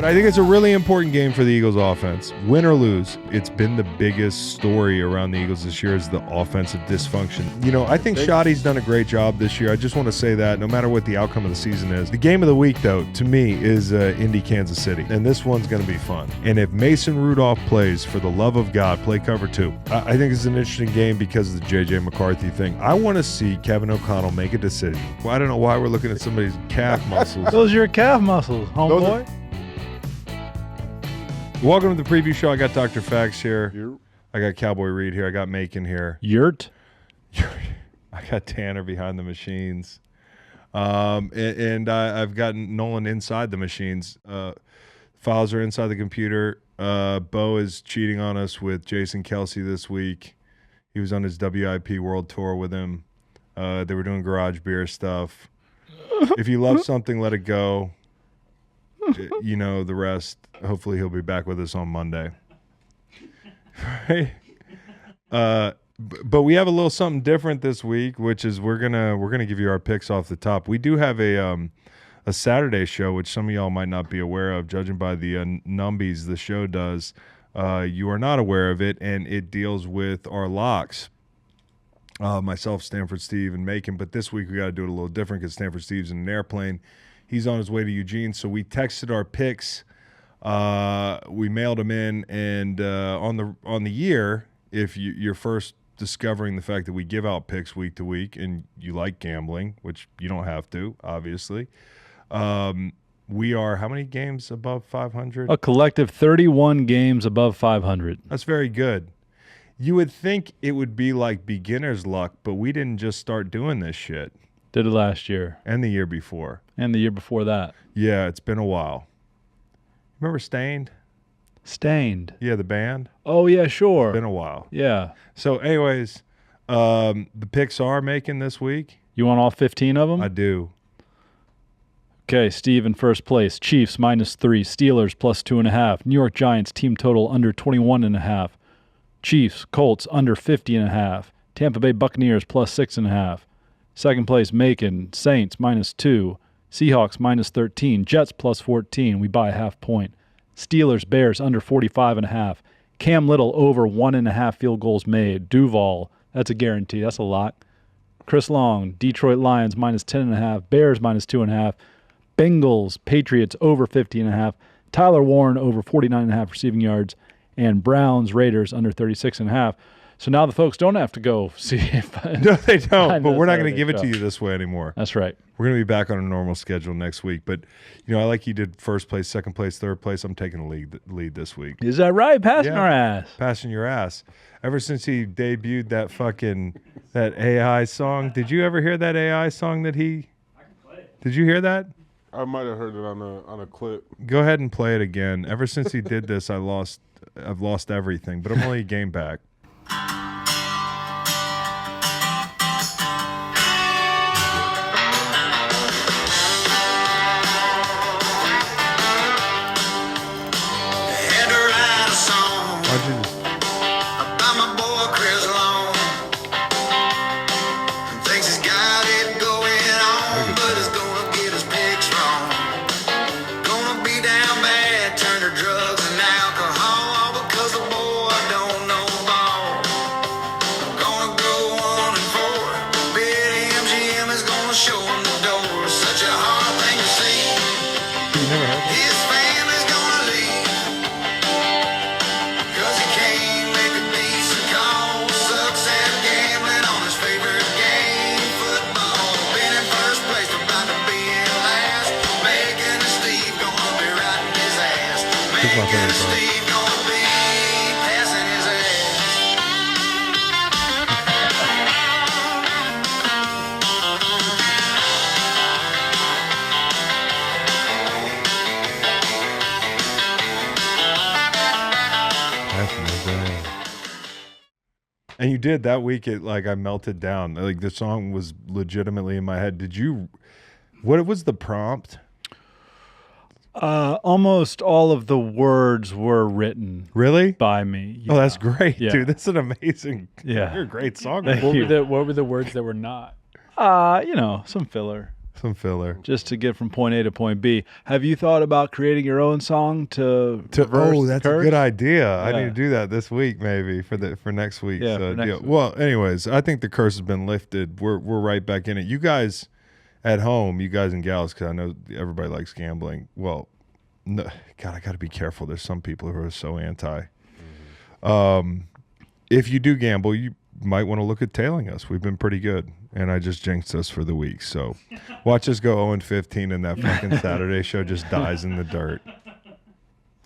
I think it's a really important game for the Eagles offense. Win or lose, it's been the biggest story around the Eagles this year is the offensive dysfunction. You know, I think Shoddy's done a great job this year. I just want to say that no matter what the outcome of the season is. The game of the week, though, to me, is Indy, Kansas City. And this one's going to be fun. And if Mason Rudolph plays, for the love of God, play cover 2. I think it's an interesting game because of the JJ McCarthy thing. I want to see Kevin O'Connell make a decision. Well, I don't know why we're looking at somebody's calf muscles. Those are your calf muscles, homeboy. Welcome to the preview show. I got Dr. Fax here. I got Cowboy Reed here. I got Macon here. Yurt. I got Tanner behind the machines. And I've gotten Nolan inside the machines. Files are inside the computer. Bo is cheating on us with Jason Kelsey this week. He was on his WIP World Tour with him. They were doing garage beer stuff. If you love something, let it go. You know the rest. Hopefully he'll be back with us on Monday. Right? But we have a little something different this week, which is we're gonna give you our picks off the top. We do have a Saturday show, which some of y'all might not be aware of, judging by the numbies the show does. You are not aware of it, and it deals with our locks. Myself, Stanford Steve, and Macon. But this week we got to do it a little different because Stanford Steve's in an airplane. He's on his way to Eugene, so we texted our picks. We mailed them in, and on the year, if you're first discovering the fact that we give out picks week to week, and you like gambling, which you don't have to, obviously. We are how many games above 500? A collective 31 games above 500. That's very good. You would think it would be like beginner's luck, but we didn't just start doing this shit. Did it last year. And the year before. And the year before that. Yeah, it's been a while. Remember Stained? Stained. Yeah, the band. Oh, yeah, sure. It's been a while. Yeah. So, anyways, the picks are making this week. You want all 15 of them? I do. Okay, Steve in first place. Chiefs -3. Steelers +2.5. New York Giants team total under 21.5. Chiefs, Colts under 50.5. Tampa Bay Buccaneers +6.5. Second place, Macon, Saints -2. Seahawks -13. Jets +14. We buy a half point. Steelers, Bears under 45.5. Cam Little over 1.5 field goals made. Duval, that's a guarantee. That's a lot. Chris Long, Detroit Lions -10.5. Bears -2.5. Bengals, Patriots over 50.5. Tyler Warren over 49.5 receiving yards. And Browns, Raiders under 36.5. So now the folks don't have to go see if no, they don't. But we're not going to give it to you this way anymore. That's right. We're going to be back on a normal schedule next week. But, you know, I like you did first place, second place, third place. I'm taking the lead this week. Is that right? Passing our ass. Passing your ass. Ever since he debuted that AI song. Did you ever hear that AI song that he – I can play it. Did you hear that? I might have heard it on a clip. Go ahead and play it again. Ever since he did this, I've lost everything. But I'm only a game back. And you did that week. I melted down. Like the song was legitimately in my head. What was the prompt? Almost all of the words were written. Really? By me. Yeah. Oh, that's great, yeah. dude. That's an amazing. Yeah, you're a great song. What were the words that were not? Some filler. Some filler. just to get from point A to point B. Have you thought about creating your own song to reverse Oh, the that's a curse? good idea. I Yeah. need to do that this week, maybe for next week's Yeah, for next deal. week. Well, anyways, I think the curse has been lifted. We're right back in it. You guys at home, you guys and gals, because I know everybody likes gambling. Well, no, God, I got to be careful. There's some people who are so anti. If you do gamble, you might want to look at tailing us. We've been pretty good, and I just jinxed us for the week. So watch us go 0-15, and that fucking Saturday show just dies in the dirt.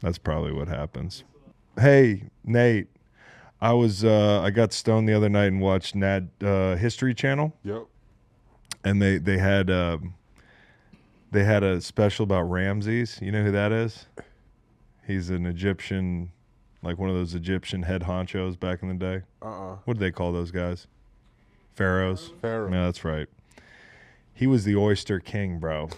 That's probably what happens. Hey, Nate, I got stoned the other night and watched History Channel, Yep. and they had a special about Ramses. You know who that is? He's an Egyptian, like one of those Egyptian head honchos back in the day. What do they call those guys? Pharaohs? Pharaoh. Yeah, that's right. He was the Oyster King, bro.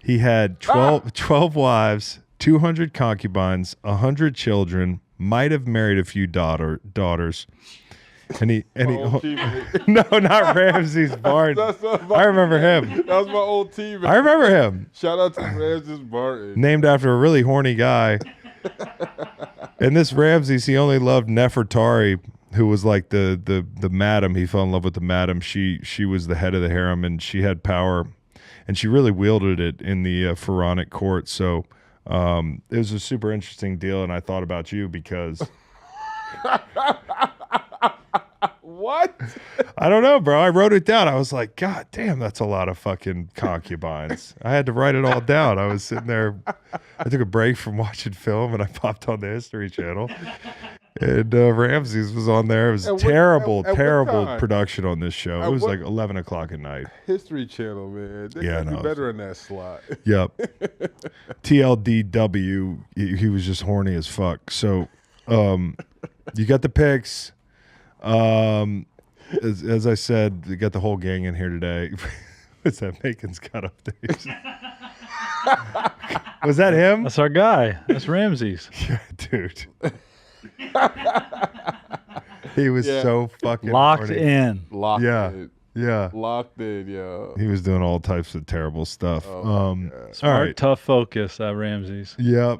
He had 12 wives, 200 concubines, 100 children, might have married a few daughters. And he Old teammate. no, not Ramses Barton. I remember him. That was my old teammate. I remember him. Shout out to Ramses Barton. Named after a really horny guy. And this Ramses, he only loved Nefertari, who was like the madam. He fell in love with the madam. She was the head of the harem, and she had power, and she really wielded it in the pharaonic court. So it was a super interesting deal, and I thought about you because What? I don't know, bro. I wrote it down. I was like, God damn, that's a lot of fucking concubines. I had to write it all down. I was sitting there. I took a break from watching film, and I popped on the History Channel. And Ramses was on there. It was terrible time? production on this show. It was like 11 o'clock at night. History Channel, man. They Yeah, could no, do better in that slot. Yep. TLDW, he was just horny as fuck. So you got the picks. As I said, we got the whole gang in here today. What's that? Bacon's got updates. Was that him? That's our guy. That's Ramses. Yeah, dude. He was Yeah. so fucking Locked horny. in. Locked Yeah. in. Yeah. Locked in, yo. He was doing all types of terrible stuff. All Smart, right. tough focus, Ramses. Yep.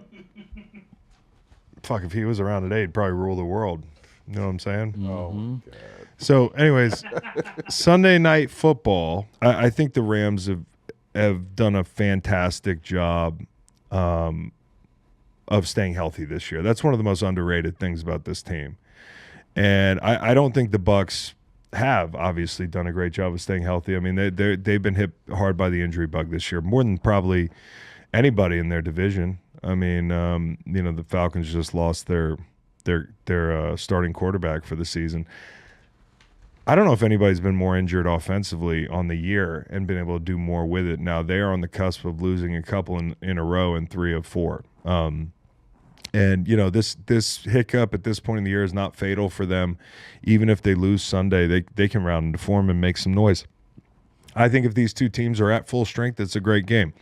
Fuck, if he was around today, he'd probably rule the world. You know what I'm saying? Oh, my God. So, anyways, Sunday night football. I think the Rams have done a fantastic job of staying healthy this year. That's one of the most underrated things about this team. And I don't think the Bucs have obviously done a great job of staying healthy. I mean, they've been hit hard by the injury bug this year, more than probably anybody in their division. I mean, the Falcons just lost their starting quarterback for the season. I don't know if anybody's been more injured offensively on the year and been able to do more with it. Now they are on the cusp of losing a couple in a row in 3 of 4. And this hiccup at this point in the year is not fatal for them. Even if they lose Sunday, they can round into form and make some noise. I think if these two teams are at full strength, it's a great game.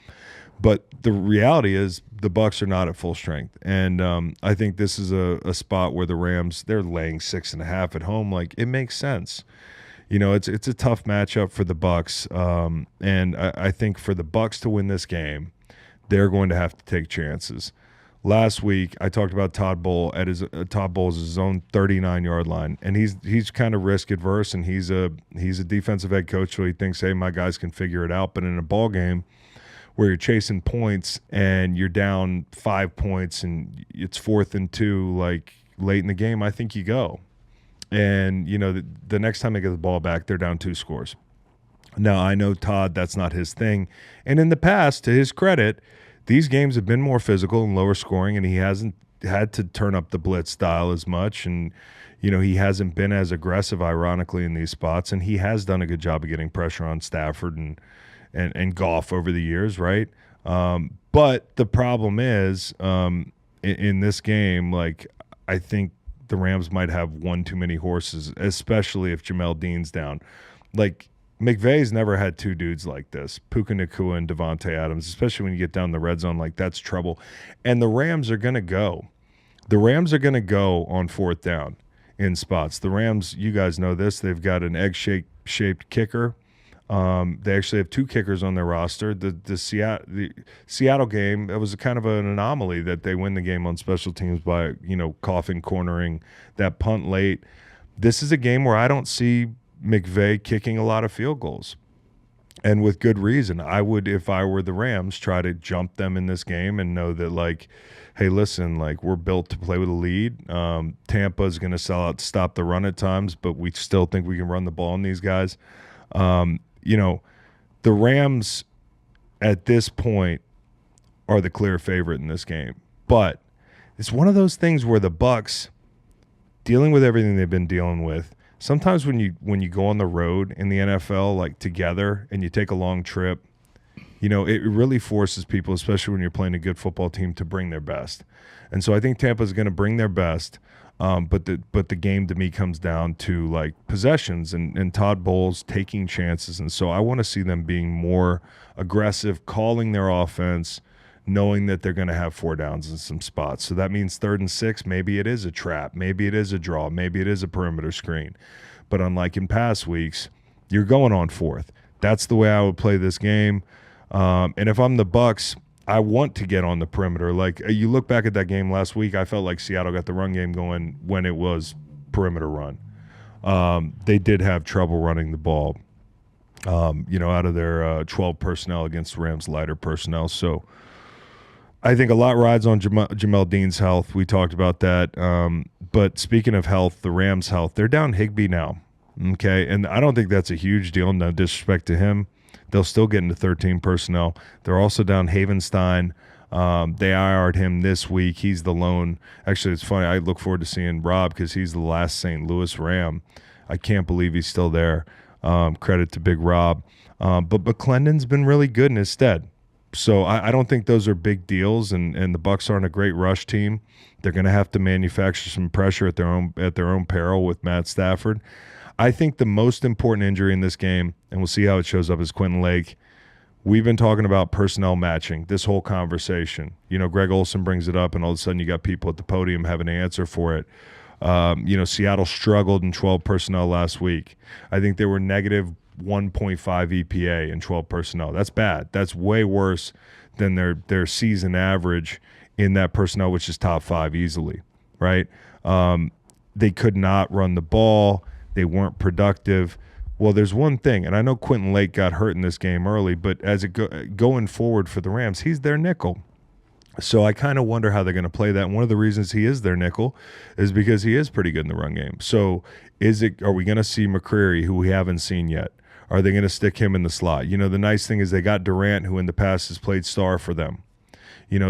But the reality is the Bucs are not at full strength. And I think this is a spot where the Rams, they're laying 6.5 at home. Like, it makes sense. It's a tough matchup for the Bucs. And I think for the Bucs to win this game, they're going to have to take chances. Last week, I talked about Todd Bowles at his own 39-yard line, and he's kind of risk adverse, and he's a defensive head coach, so he thinks, hey, my guys can figure it out. But in a ball game where you're chasing points and you're down 5 points and it's 4th and 2, like late in the game, I think you go. And the next time they get the ball back, they're down 2 scores. Now I know Todd, that's not his thing, and in the past, to his credit, these games have been more physical and lower scoring, and he hasn't had to turn up the blitz style as much. And, he hasn't been as aggressive, ironically, in these spots. And he has done a good job of getting pressure on Stafford and Goff over the years, right? But the problem is in this game, like, I think the Rams might have one too many horses, especially if Jamel Dean's down. Like, McVay's never had 2 dudes like this, Puka Nacua and Devontae Adams, especially when you get down the red zone. Like, that's trouble. And the Rams are going to go. The Rams are going to go on 4th down in spots. The Rams, you guys know this, they've got an egg-shaped kicker. They actually have 2 kickers on their roster. The Seattle game, that was kind of an anomaly that they win the game on special teams by, coughing, cornering that punt late. This is a game where I don't see McVay kicking a lot of field goals. And with good reason. I would, if I were the Rams, try to jump them in this game and know that, like, hey, listen, like, we're built to play with a lead. Tampa is going to sell out to stop the run at times, but we still think we can run the ball on these guys. The Rams at this point are the clear favorite in this game. But it's one of those things where the Bucs, dealing with everything they've been dealing with, sometimes when you go on the road in the NFL, like, together, and you take a long trip, it really forces people, especially when you're playing a good football team, to bring their best. And so I think Tampa's going to bring their best, but the game to me comes down to, like, possessions and Todd Bowles taking chances. And so I want to see them being more aggressive, calling their offense, knowing that they're going to have 4 downs in some spots. So that means 3rd and 6, maybe it is a trap, maybe it is a draw, maybe it is a perimeter screen. But unlike in past weeks, you're going on 4th. That's the way I would play this game. And if I'm the Bucs, I want to get on the perimeter. Like, you look back at that game last week, I felt like Seattle got the run game going when it was perimeter run. They did have trouble running the ball, out of their 12 personnel against Rams lighter personnel. So I think a lot rides on Jamel Dean's health. We talked about that. But speaking of health, the Rams' health, they're down Higbee now. Okay, and I don't think that's a huge deal. No disrespect to him. They'll still get into 13 personnel. They're also down Havenstein. They IR'd him this week. He's the lone. Actually, it's funny. I look forward to seeing Rob because he's the last St. Louis Ram. I can't believe he's still there. Credit to Big Rob. But McClendon's been really good in his stead. So I don't think those are big deals, and the Bucs aren't a great rush team. They're going to have to manufacture some pressure at their own peril with Matt Stafford. I think the most important injury in this game, and we'll see how it shows up, is Quentin Lake. We've been talking about personnel matching this whole conversation. Greg Olsen brings it up, and all of a sudden you got people at the podium having an answer for it. Seattle struggled in 12 personnel last week. I think they were negative 1.5 EPA in 12 personnel. That's bad. That's way worse than their season average in that personnel, which is top 5 easily, right? They could not run the ball. They weren't productive. Well, there's one thing, and I know Quentin Lake got hurt in this game early, but as going forward for the Rams, he's their nickel. So I kind of wonder how they're going to play that. And one of the reasons he is their nickel is because he is pretty good in the run game. So are we going to see McCreary, who we haven't seen yet? Are they going to stick him in the slot? The nice thing is they got Durant, who in the past has played star for them.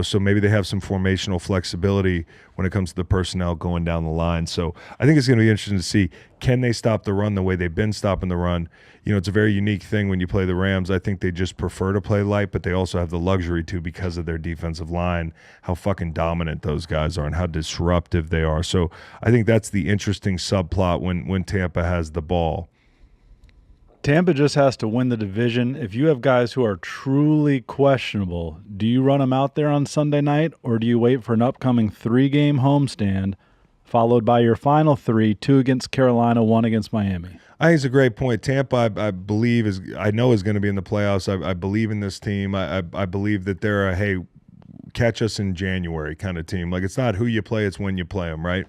So maybe they have some formational flexibility when it comes to the personnel going down the line. So I think it's going to be interesting to see, can they stop the run the way they've been stopping the run? It's a very unique thing when you play the Rams. I think they just prefer to play light, but they also have the luxury to because of their defensive line, how fucking dominant those guys are and how disruptive they are. So I think that's the interesting subplot when Tampa has the ball. Tampa just has to win the division. If you have guys who are truly questionable, do you run them out there on Sunday night, or do you wait for an upcoming 3-game homestand, followed by your final 3, 2 against Carolina, 1 against Miami? I think it's a great point. Tampa, I believe, is going to be in the playoffs. I believe in this team. I believe that they're a, hey, catch us in January kind of team. Like, it's not who you play, it's when you play them, right?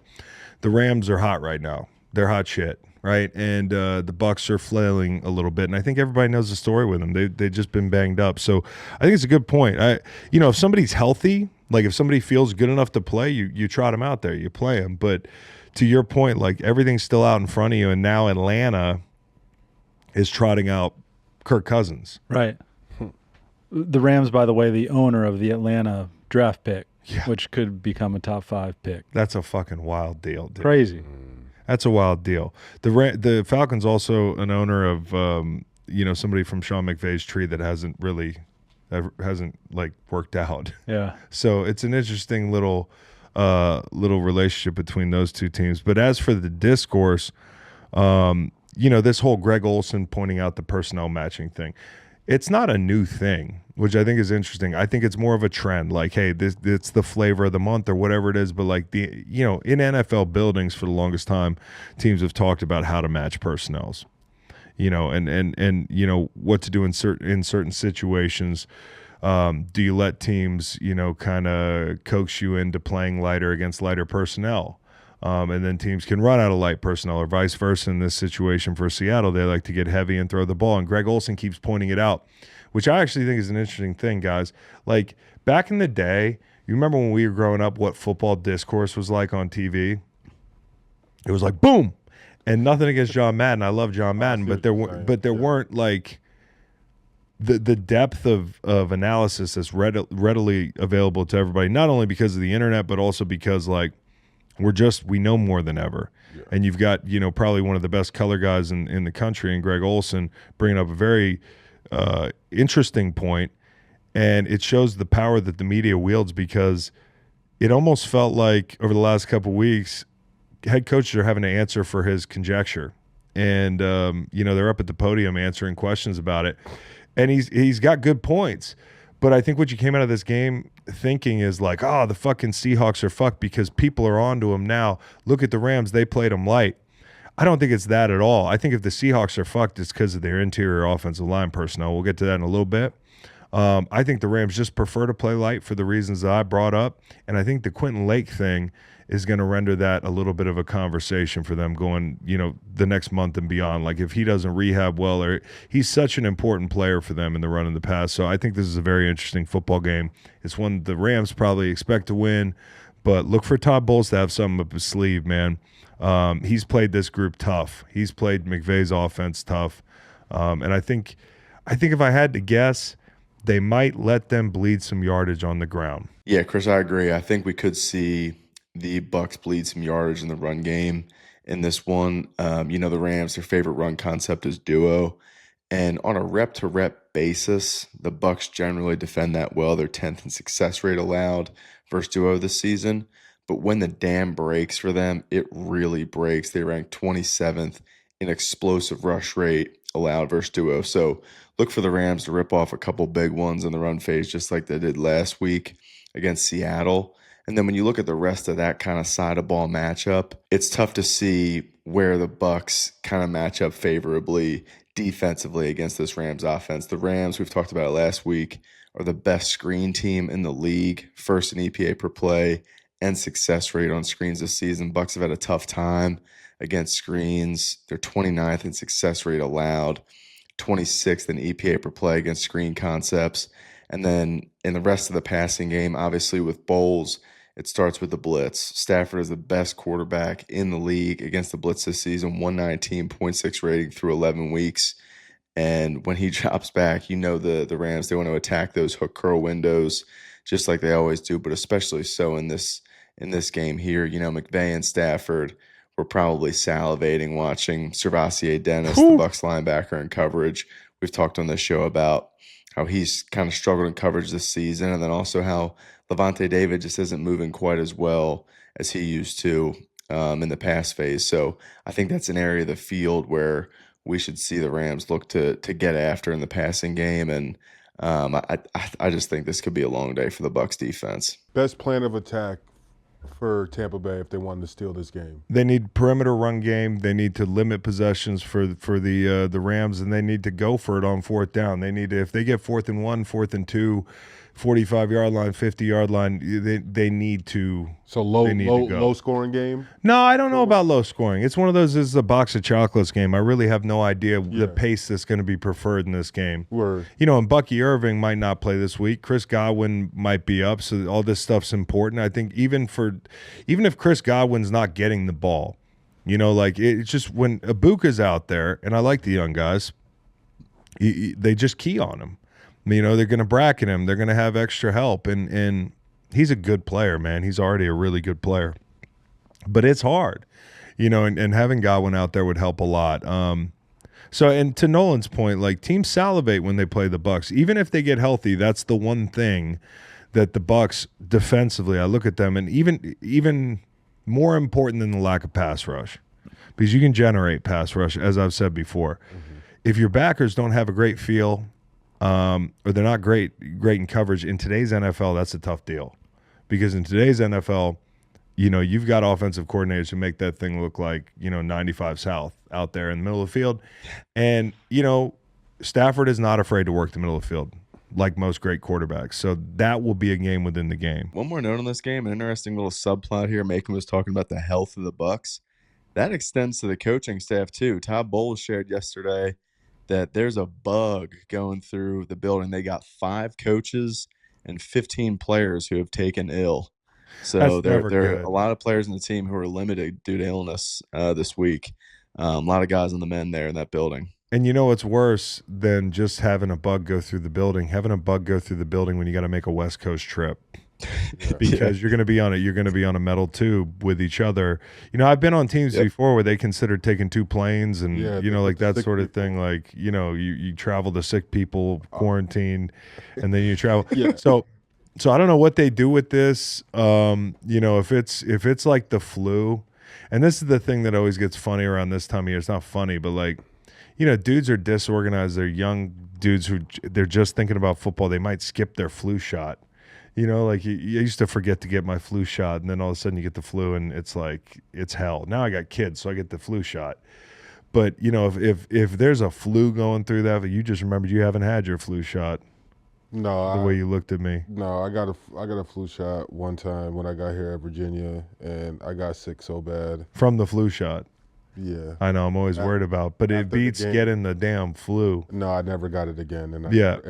The Rams are hot right now. They're hot shit. Right, and the Bucs are flailing a little bit, and I think everybody knows the story with them. They've just been banged up, so I think it's a good point. If somebody's healthy, like if somebody feels good enough to play, you trot them out there, you play them. But to your point, like everything's still out in front of you, and now Atlanta is trotting out Kirk Cousins. Right. The Rams, by the way, the owner of the Atlanta draft pick, which could become a top 5 pick. That's a fucking wild deal, dude. Crazy. That's a wild deal. The Falcons also an owner of somebody from Sean McVay's tree that hasn't worked out. Yeah. So it's an interesting little relationship between those two teams. But as for the discourse, this whole Greg Olsen pointing out the personnel matching thing, it's not a new thing, which I think is interesting. I think it's more of a trend. Like, hey, it's the flavor of the month or whatever it is. But like in NFL buildings for the longest time, teams have talked about how to match personnels. and what to do in certain situations. Do you let teams, kind of coax you into playing lighter against lighter personnel? And then teams can run out of light personnel, or vice versa. In this situation for Seattle, they like to get heavy and throw the ball. And Greg Olsen keeps pointing it out, which I actually think is an interesting thing, guys. Like back in the day, you remember when we were growing up what football discourse was like on TV? It was like boom, and nothing against John Madden. I love John Madden, but there weren't like the depth of analysis that's readily available to everybody. Not only because of the internet, but also because like we know more than ever. Yeah. And you've got probably one of the best color guys in the country, and Greg Olsen bringing up a very interesting point, and it shows the power that the media wields, because it almost felt like over the last couple of weeks, head coaches are having to answer for his conjecture, and they're up at the podium answering questions about it, and he's got good points. But I think what you came out of this game thinking is like, oh, the fucking Seahawks are fucked because people are on to them now. Look at the Rams, they played them light. I don't think it's that at all. I think if the Seahawks are fucked, it's because of their interior offensive line personnel. We'll get to that in a little bit. I think the Rams just prefer to play light for the reasons that I brought up, and I think the Quentin Lake thing is going to render that a little bit of a conversation for them going, the next month and beyond. Like if he doesn't rehab well, or he's such an important player for them in the run of the pass. So I think this is a very interesting football game. It's one the Rams probably expect to win, but look for Todd Bowles to have something up his sleeve, man. He's played this group tough. He's played McVay's offense tough. And I think if I had to guess, they might let them bleed some yardage on the ground. Yeah, Chris, I agree. I think we could see the Bucs bleed some yardage in the run game in this one. The Rams, their favorite run concept is duo. And on a rep-to-rep basis, the Bucs generally defend that well. They're 10th in success rate allowed versus duo this season. But when the dam breaks for them, it really breaks. They rank 27th in explosive rush rate allowed versus duo. So look for the Rams to rip off a couple big ones in the run phase, just like they did last week against Seattle. And then when you look at the rest of that kind of side of ball matchup, it's tough to see where the Bucs kind of match up favorably defensively against this Rams offense. The Rams, we've talked about it last week, are the best screen team in the league, first in EPA per play and success rate on screens this season. Bucs have had a tough time against screens. They're 29th in success rate allowed, 26th in EPA per play against screen concepts. And then in the rest of the passing game, obviously with Bowles, it starts with the blitz. Stafford is the best quarterback in the league against the blitz this season, 119.6 rating through 11 weeks. And when he drops back, the Rams, they want to attack those hook curl windows just like they always do, but especially so in this game here. McVay and Stafford were probably salivating watching Servassier Dennis, the Bucs linebacker, in coverage. We've talked on this show about how he's kind of struggled in coverage this season, and then also how Levante David just isn't moving quite as well as he used to in the pass phase. So I think that's an area of the field where we should see the Rams look to get after in the passing game, and I just think this could be a long day for the Bucs defense. Best plan of attack for Tampa Bay if they wanted to steal this game? They need perimeter run game. They need to limit possessions for the Rams, and they need to go for it on fourth down. They need to, if they get 4th and 1, 4th and 2, 45-yard line, 50-yard line, they need to. So low scoring game? No, I don't know about low scoring. It's one of those, this is a box of chocolates game. I really have no idea the pace that's going to be preferred in this game. Word. And Bucky Irving might not play this week. Chris Godwin might be up, so all this stuff's important. I think even if Chris Godwin's not getting the ball, it's just when Ibuka's out there, and I like the young guys, they just key on him. They're going to bracket him. They're going to have extra help, and he's a good player, man. He's already a really good player. But it's hard, and having Godwin out there would help a lot. So, and to Nolan's point, teams salivate when they play the Bucs. Even if they get healthy, that's the one thing that the Bucs defensively, I look at them, and even more important than the lack of pass rush, because you can generate pass rush, as I've said before. Mm-hmm. If your backers don't have a great feel, or they're not great in coverage in today's NFL, that's a tough deal, because in today's NFL, you've got offensive coordinators who make that thing look like 95 South out there in the middle of the field, and Stafford is not afraid to work the middle of the field like most great quarterbacks. So that will be a game within the game. One more note on this game, an interesting little subplot here. Macon was talking about the health of the Bucs. That extends to the coaching staff too. Todd Bowles shared yesterday that there's a bug going through the building. They got 5 coaches and 15 players who have taken ill. So there are a lot of players in the team who are limited due to illness this week. A lot of guys on the men there in that building. And you know what's worse than just having a bug go through the building? Having a bug go through the building when you got to make a West Coast trip. Because you're going to be on a metal tube with each other. I've been on teams before where they considered taking 2 planes and like that sort of thing. Like you travel to sick people, quarantine, and then you travel. So I don't know what they do with this. If it's like the flu, and this is the thing that always gets funny around this time of year. It's not funny, but like dudes are disorganized. They're young dudes who they're just thinking about football. They might skip their flu shot. Like you used to forget to get my flu shot, and then all of a sudden you get the flu, and it's like it's hell. Now I got kids, so I get the flu shot. But if there's a flu going through that, you just remembered you haven't had your flu shot. No, the way you looked at me. No, I got a flu shot one time when I got here at Virginia, and I got sick so bad from the flu shot. Yeah, I know. I'm always worried about, but it beats getting the damn flu. No, I never got it again, and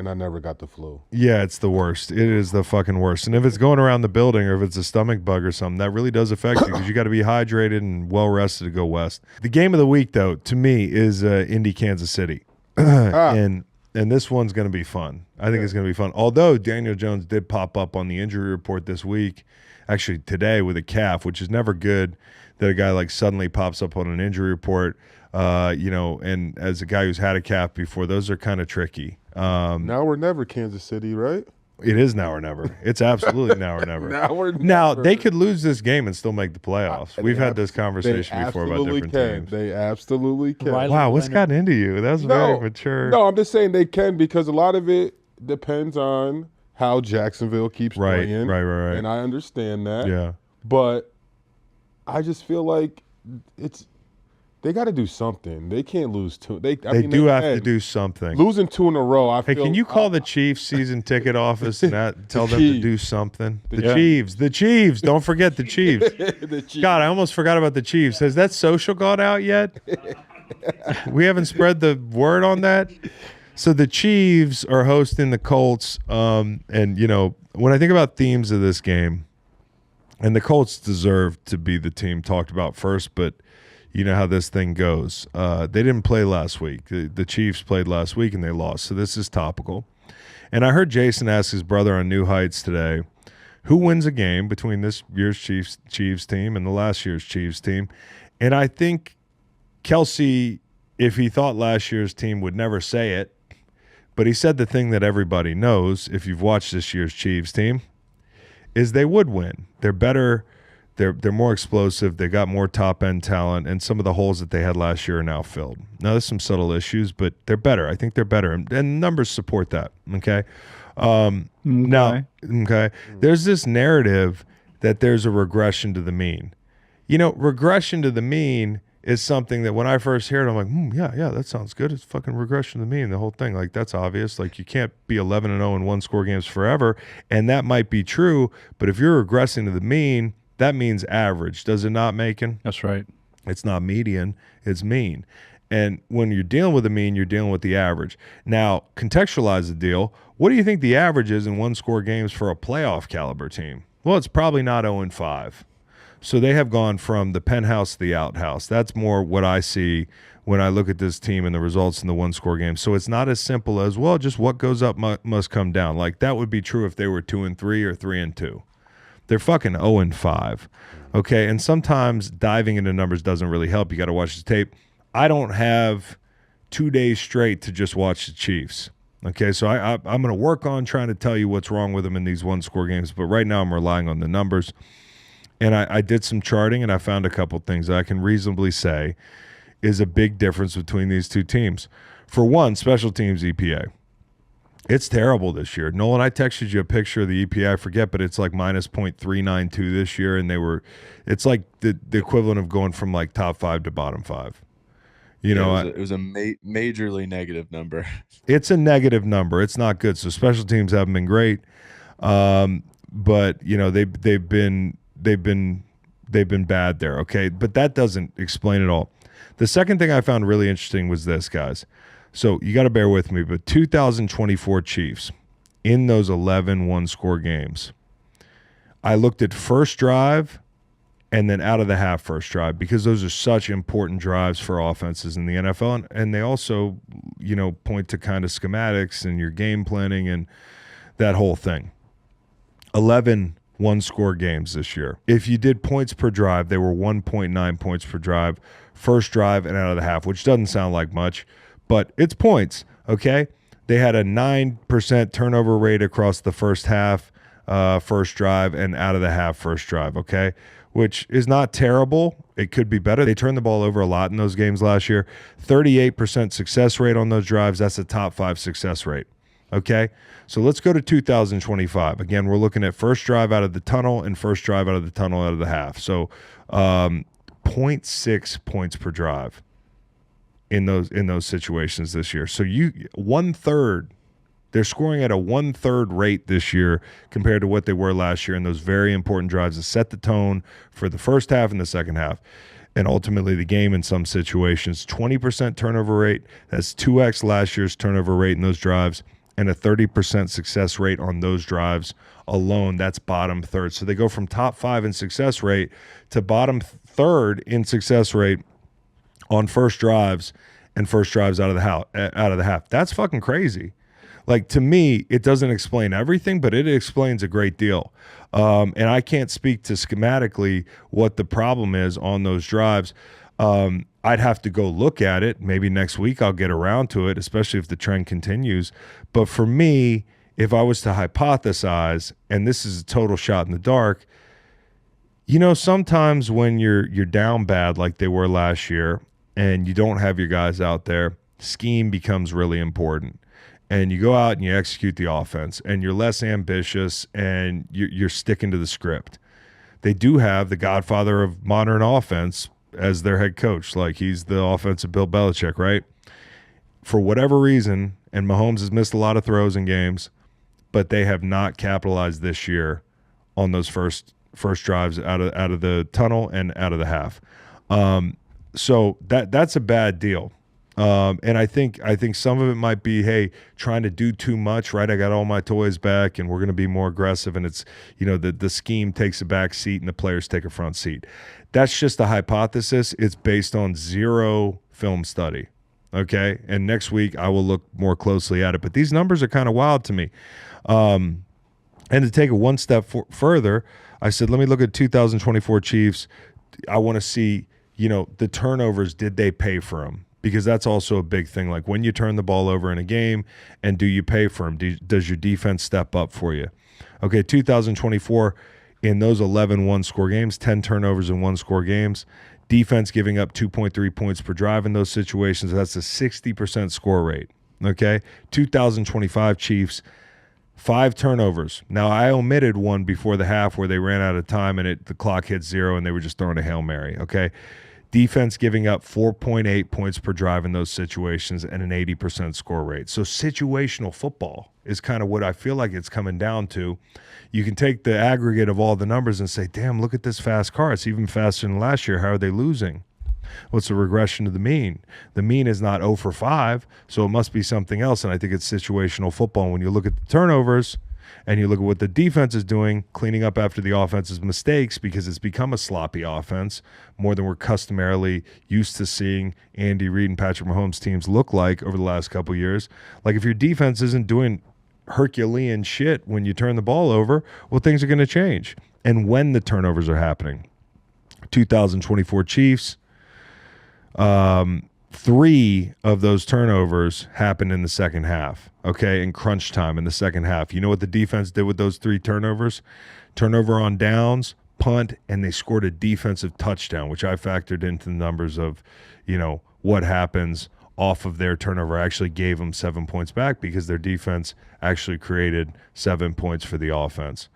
I never got the flu. Yeah, it's the worst. It is the fucking worst. And if it's going around the building, or if it's a stomach bug or something, that really does affect you because you got to be hydrated and well rested to go west. The game of the week, though, to me, is Indy, Kansas City, and this one's going to be fun. I think it's going to be fun. Although Daniel Jones did pop up on the injury report this week, actually today with a calf, which is never good. That a guy like suddenly pops up on an injury report, and as a guy who's had a calf before, those are kind of tricky. Now or never, Kansas City, right? It is now or never. It's absolutely now or never. Now or never. Now, they could lose this game and still make the playoffs. We've had this conversation before about different teams. They absolutely can. Wow, what's gotten into you? That's very mature. No, I'm just saying they can because a lot of it depends on how Jacksonville keeps playing. Right. And I understand that. Yeah. But I just feel like they got to do something. They can't lose 2. They have to do something. Losing 2 in a row. Can you call the Chiefs season ticket office and tell them to do something? The Chiefs. Don't forget the Chiefs. The Chiefs. God, I almost forgot about the Chiefs. Has that social gone out yet? We haven't spread the word on that. So the Chiefs are hosting the Colts, and when I think about themes of this game. And the Colts deserve to be the team talked about first, but you know how this thing goes. They didn't play last week. The Chiefs played last week, and they lost, so this is topical. And I heard Jason ask his brother on New Heights today, who wins a game between this year's Chiefs team and the last year's Chiefs team? And I think Kelsey, if he thought last year's team would never say it, but he said the thing that everybody knows if you've watched this year's Chiefs team, is they would win. They're better. They're more explosive. They got more top-end talent, and some of the holes that they had last year are now filled. Now, there's some subtle issues, but they're better. I think they're better, and numbers support that, okay? Now, there's this narrative that there's a regression to the mean. Regression to the mean is something that when I first hear it, I'm like, yeah, that sounds good. It's fucking regression to the mean, the whole thing. Like, that's obvious. Like, you can't be 11-0 in one-score games forever, and that might be true, but if you're regressing to the mean, that means average. Does it not, Macon? That's right. It's not median. It's mean. And when you're dealing with the mean, you're dealing with the average. Now, contextualize the deal. What do you think the average is in one-score games for a playoff caliber team? Well, it's probably not 0-5. So they have gone from the penthouse to the outhouse. That's more what I see when I look at this team and the results in the one-score game. So it's not as simple as, well, just what goes up must come down. Like, that would be true if they were 2-3 or 3-2. They're fucking 0-5. Okay, and sometimes diving into numbers doesn't really help. You got to watch the tape. I don't have 2 days straight to just watch the Chiefs. Okay, so I'm going to work on trying to tell you what's wrong with them in these one-score games, but right now I'm relying on the numbers. And I did some charting, and I found a couple things that I can reasonably say is a big difference between these two teams. For one, special teams EPA. It's terrible this year. Nolan, I texted you a picture of the EPA. I forget, but it's like minus 0.392 this year, and it's like the equivalent of going from like top 5 to bottom 5. You know, it was a majorly negative number. It's a negative number. It's not good. So special teams haven't been great, but you know they've been bad there. Okay, but that doesn't explain it all. The second thing I found really interesting was this, guys. So you got to bear with me, but 2024 Chiefs in those 11 one-score games, I looked at first drive and then out of the half first drive because those are such important drives for offenses in the NFL, and they also, you know, point to kind of schematics and your game planning and that whole thing. 11 one-score games this year. If you did points per drive, they were 1.9 points per drive, first drive and out of the half, which doesn't sound like much, but it's points, okay? They had a 9% turnover rate across the first half, first drive, and out of the half first drive, okay? Which is not terrible. It could be better. They turned the ball over a lot in those games last year. 38% success rate on those drives. That's a top 5 success rate, okay? So let's go to 2025. Again, we're looking at first drive out of the tunnel and first drive out of the tunnel out of the half. So 0.6 points per drive in those situations this year. So 1/3, they're scoring at a 1/3 rate this year compared to what they were last year in those very important drives that set the tone for the first half and the second half, and ultimately the game in some situations. 20% turnover rate, that's 2x last year's turnover rate in those drives, and a 30% success rate on those drives alone. That's bottom third. So they go from top 5 in success rate to bottom third in success rate on first drives and first drives out of the half. That's fucking crazy. Like, to me, it doesn't explain everything, but it explains a great deal. And I can't speak to schematically what the problem is on those drives. I'd have to go look at it. Maybe next week I'll get around to it, especially if the trend continues. But for me, if I was to hypothesize, and this is a total shot in the dark, you know, sometimes when you're down bad like they were last year and you don't have your guys out there, scheme becomes really important. And you go out and you execute the offense, and you're less ambitious, and you're sticking to the script. They do have the godfather of modern offense as their head coach. Like, he's the offensive Bill Belichick, right? For whatever reason, and Mahomes has missed a lot of throws in games, but they have not capitalized this year on those first drives out of the tunnel and out of the half. So that's a bad deal. And I think some of it might be, hey, trying to do too much, right? I got all my toys back and we're going to be more aggressive, and it's, you know, the scheme takes a back seat and the players take a front seat. That's just a hypothesis. It's based on zero film study, okay? And next week I will look more closely at it. But these numbers are kind of wild to me. And to take it one step further, I said, let me look at 2024 Chiefs. I want to see, you know, the turnovers, did they pay for them? Because that's also a big thing. Like, when you turn the ball over in a game, and do you pay for them? Does your defense step up for you? Okay, 2024, in those 11 one-score games, 10 turnovers in one-score games, defense giving up 2.3 points per drive in those situations. That's a 60% score rate. Okay, 2025 Chiefs, 5 turnovers. Now, I omitted one before the half where they ran out of time and the clock hit 0 and they were just throwing a Hail Mary. Okay. Defense giving up 4.8 points per drive in those situations and an 80% score rate. So situational football is kind of what I feel like it's coming down to. You can take the aggregate of all the numbers and say, damn, look at this fast car. It's even faster than last year. How are they losing? Well, it's a regression to the mean. The mean is not 0 for 5, so it must be something else, and I think it's situational football. And when you look at the turnovers and you look at what the defense is doing, cleaning up after the offense's mistakes, because it's become a sloppy offense more than we're customarily used to seeing Andy Reid and Patrick Mahomes teams look like over the last couple of years. Like, if your defense isn't doing Herculean shit when you turn the ball over, well, things are going to change. And when the turnovers are happening, 2024 Chiefs, 3 of those turnovers happened in the second half, okay, in crunch time in the second half. You know what the defense did with those 3 turnovers? Turnover on downs, punt, and they scored a defensive touchdown, which I factored into the numbers of, you know, what happens off of their turnover actually gave them 7 points back because their defense actually created 7 points for the offense.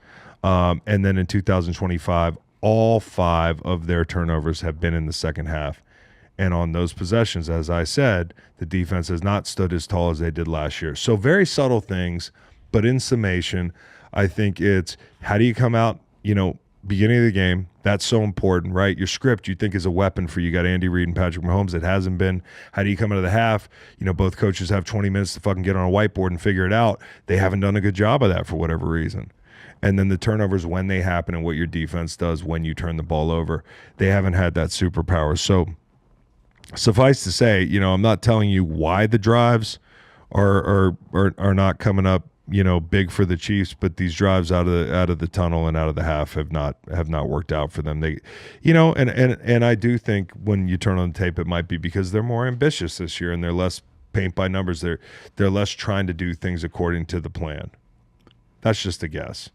And then in 2025, all 5 of their turnovers have been in the second half. And on those possessions, as I said, the defense has not stood as tall as they did last year. So very subtle things, but in summation, I think it's how do you come out, beginning of the game, that's so important, right? Your script you think is a weapon for you. Got Andy Reid and Patrick Mahomes. It hasn't been. How do you come into the half? Both coaches have 20 minutes to fucking get on a whiteboard and figure it out. They haven't done a good job of that for whatever reason. And then the turnovers when they happen and what your defense does when you turn the ball over, they haven't had that superpower. So suffice to say, I'm not telling you why the drives are not coming up, big for the Chiefs, but these drives out of the tunnel and out of the half have not worked out for them. They, and I do think when you turn on the tape, it might be because they're more ambitious this year and they're less paint by numbers. They're less trying to do things according to the plan. That's just a guess.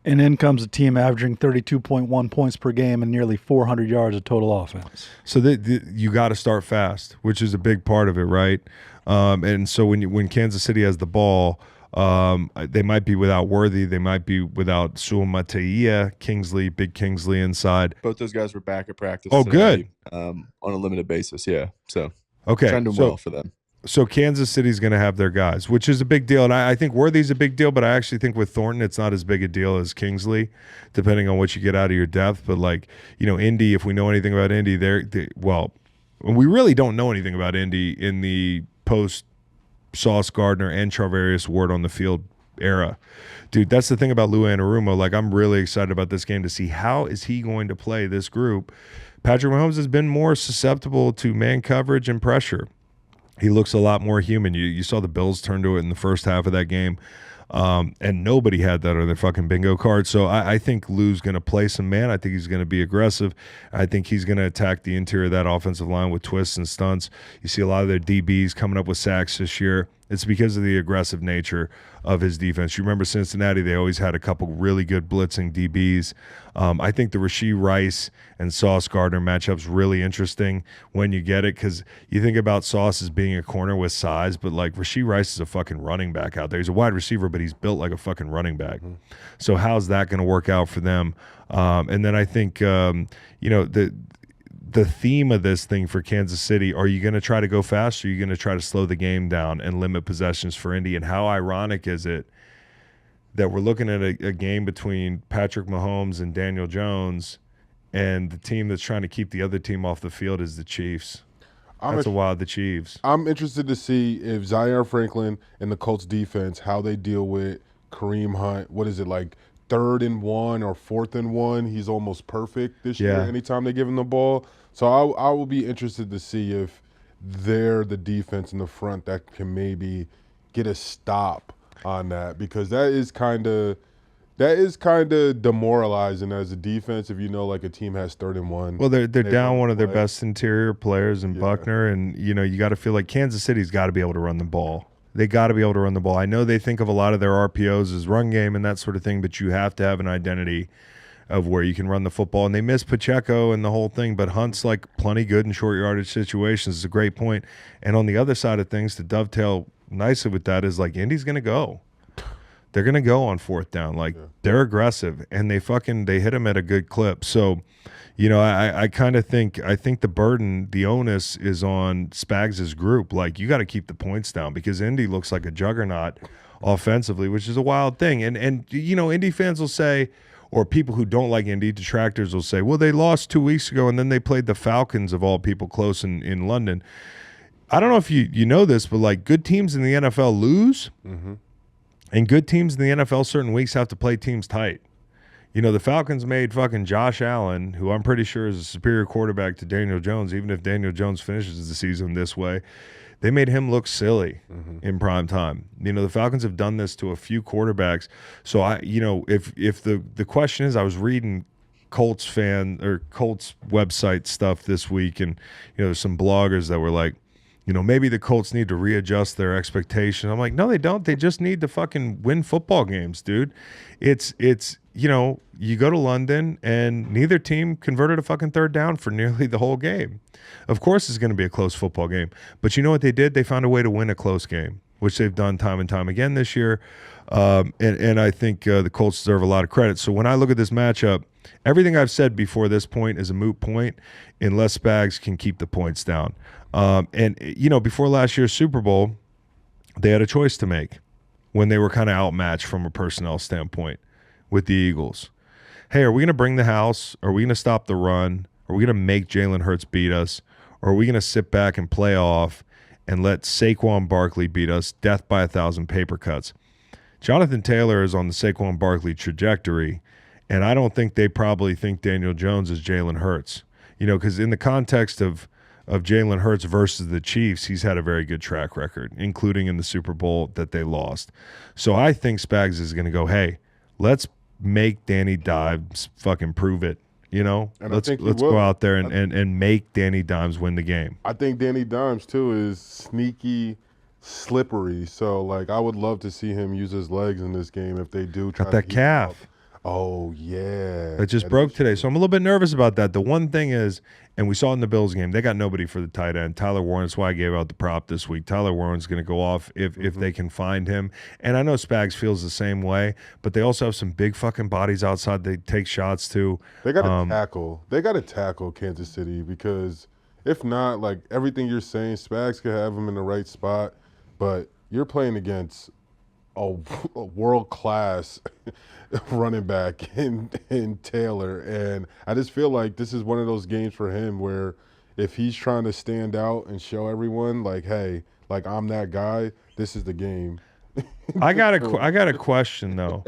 And in comes a team averaging 32.1 points per game and nearly 400 yards of total offense. So you got to start fast, which is a big part of it, right? And so when Kansas City has the ball, they might be without Worthy, they might be without Suamataia, Big Kingsley inside. Both those guys were back at practice. Oh, today, good. On a limited basis, yeah. So okay, trying to do well for them. So Kansas City's going to have their guys, which is a big deal. And I think Worthy's a big deal, but I actually think with Thornton, it's not as big a deal as Kingsley, depending on what you get out of your depth. But Indy, if we know anything about Indy, we really don't know anything about Indy in the post Sauce Gardner and Charvarius Ward on the field era. Dude, that's the thing about Lou Anarumo. I'm really excited about this game to see how is he going to play this group. Patrick Mahomes has been more susceptible to man coverage and pressure. He looks a lot more human. You saw the Bills turn to it in the first half of that game, and nobody had that on their fucking bingo card. So I think Lou's going to play some man. I think he's going to be aggressive. I think he's going to attack the interior of that offensive line with twists and stunts. You see a lot of their DBs coming up with sacks this year. It's because of the aggressive nature of his defense. You remember Cincinnati, they always had a couple really good blitzing DBs. I think the Rashee Rice and Sauce Gardner matchup's really interesting when you get it because you think about Sauce as being a corner with size, but Rashee Rice is a fucking running back out there. He's a wide receiver, but he's built like a fucking running back. Mm-hmm. So how's that going to work out for them? And then I think, the theme of this thing for Kansas City, are you going to try to go fast or are you going to try to slow the game down and limit possessions for Indy? And how ironic is it that we're looking at a game between Patrick Mahomes and Daniel Jones and the team that's trying to keep the other team off the field is the Chiefs? The Chiefs. I'm interested to see if Zaire Franklin and the Colts defense, how they deal with Kareem Hunt. What is it, 3rd and 1 or 4th and 1? He's almost perfect this year anytime they give him the ball. So I will be interested to see if they're the defense in the front that can maybe get a stop on that, because that is kind of demoralizing as a defense if a team has 3rd and 1. Well, they're down one of their best interior players in Buckner, and you got to feel like Kansas City's got to be able to run the ball. They got to be able to run the ball. I know they think of a lot of their RPOs as run game and that sort of thing, but you have to have an identity of where you can run the football. And they miss Pacheco and the whole thing, but Hunt's plenty good in short yardage situations. It's a great point. And on the other side of things, to dovetail nicely with that is Indy's going to go. They're going to go on 4th down. They're aggressive, and they hit them at a good clip. So, I kind of think the burden, the onus is on Spags' group. You got to keep the points down because Indy looks like a juggernaut offensively, which is a wild thing. And Indy fans will say, or people who don't like Indy, detractors will say, well, they lost 2 weeks ago and then they played the Falcons of all people close in London. I don't know if you know this, but good teams in the NFL lose, and good teams in the NFL certain weeks have to play teams tight. The Falcons made fucking Josh Allen, who I'm pretty sure is a superior quarterback to Daniel Jones, even if Daniel Jones finishes the season this way. They made him look silly in prime time. The Falcons have done this to a few quarterbacks. So if the question is, I was reading Colts website stuff this week, and there's some bloggers that were maybe the Colts need to readjust their expectation. I'm like, no, they don't. They just need to fucking win football games, dude. It's you go to London and neither team converted a fucking third down for nearly the whole game. Of course it's going to be a close football game. But you know what they did? They found a way to win a close game, which they've done time and time again this year. And I think the Colts deserve a lot of credit. So when I look at this matchup, everything I've said before this point is a moot point unless Spags can keep the points down. Before last year's Super Bowl, they had a choice to make when they were kind of outmatched from a personnel standpoint with the Eagles. Hey, are we going to bring the house? Are we going to stop the run? Are we going to make Jalen Hurts beat us? Or are we going to sit back and play off and let Saquon Barkley beat us, death by 1,000 paper cuts? Jonathan Taylor is on the Saquon Barkley trajectory, and I don't think they probably think Daniel Jones is Jalen Hurts. Because in the context of Jalen Hurts versus the Chiefs, he's had a very good track record, including in the Super Bowl that they lost. So I think Spags is going to go, hey, let's make Danny Dimes fucking prove it. And let's go out there and make Danny Dimes win the game. I think Danny Dimes, too, is sneaky, slippery. So, I would love to see him use his legs in this game if they do try Got that calf. Oh, yeah. It just broke today. So I'm a little bit nervous about that. The one thing is, and we saw it in the Bills game, they got nobody for the tight end. Tyler Warren, that's why I gave out the prop this week. Tyler Warren's going to go off if they can find him. And I know Spags feels the same way, but they also have some big fucking bodies outside they take shots to. They got to tackle. They got to tackle Kansas City because if not, everything you're saying, Spags could have him in the right spot, but you're playing against a world-class running back in Taylor. And I just feel like this is one of those games for him where if he's trying to stand out and show everyone, hey, I'm that guy, this is the game. I got a question, though.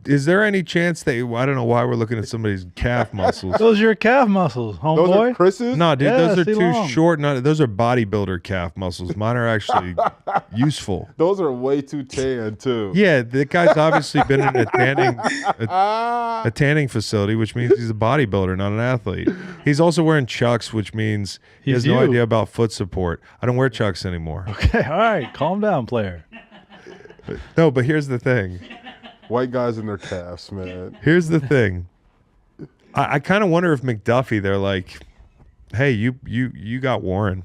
Is there any chance I don't know why we're looking at somebody's calf muscles. Those are your calf muscles, homeboy. Those are Chris's? No, dude, Yeah, those are too long. short. Those are bodybuilder calf muscles. Mine are actually useful. Those are way too tan, too. Yeah, the guy's obviously been in a tanning facility, which means he's a bodybuilder, not an athlete. He's also wearing Chucks, which means he has no idea about foot support. I don't wear Chucks anymore. Okay, all right. Calm down, player. No, but here's the thing. White guys in their calves, man. Here's the thing. I kind of wonder if McDuffie, they're like, hey, you got Warren.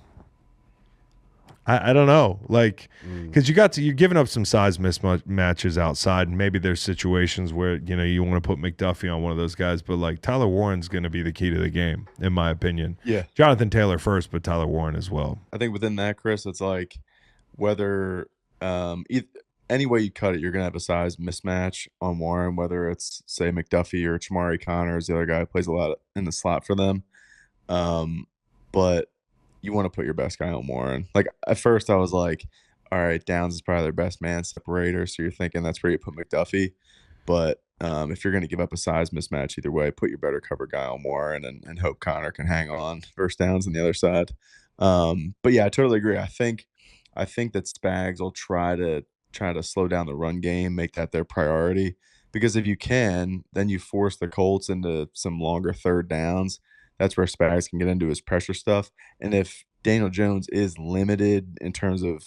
I don't know. Because you're giving up some size mismatches outside, and maybe there's situations where, you want to put McDuffie on one of those guys, but Tyler Warren's going to be the key to the game, in my opinion. Yeah. Jonathan Taylor first, but Tyler Warren as well. I think within that, Chris, it's whether any way you cut it, you're going to have a size mismatch on Warren, whether it's, say, McDuffie or Chamari Connors, the other guy who plays a lot in the slot for them. But you want to put your best guy on Warren. At first I was like, all right, Downs is probably their best man separator, so you're thinking that's where you put McDuffie. But if you're going to give up a size mismatch either way, put your better cover guy on Warren and hope Connor can hang on versus Downs on the other side. But yeah, I totally agree. I think that Spags will try to slow down the run game, make that their priority. Because if you can, then you force the Colts into some longer third downs. That's where Spags can get into his pressure stuff. And if Daniel Jones is limited in terms of,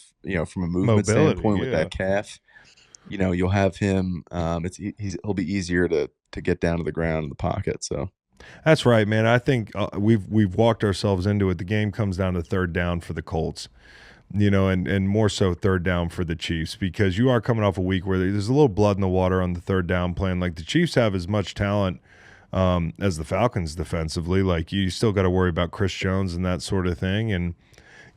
from a movement standpoint with that calf, you'll have him. He'll be easier to get down to the ground in the pocket. So that's right, man. I think we've walked ourselves into it. The game comes down to third down for the Colts. And more so third down for the Chiefs, because you are coming off a week where there's a little blood in the water on the third down plan. The Chiefs have as much talent as the Falcons defensively. You still got to worry about Chris Jones and that sort of thing. And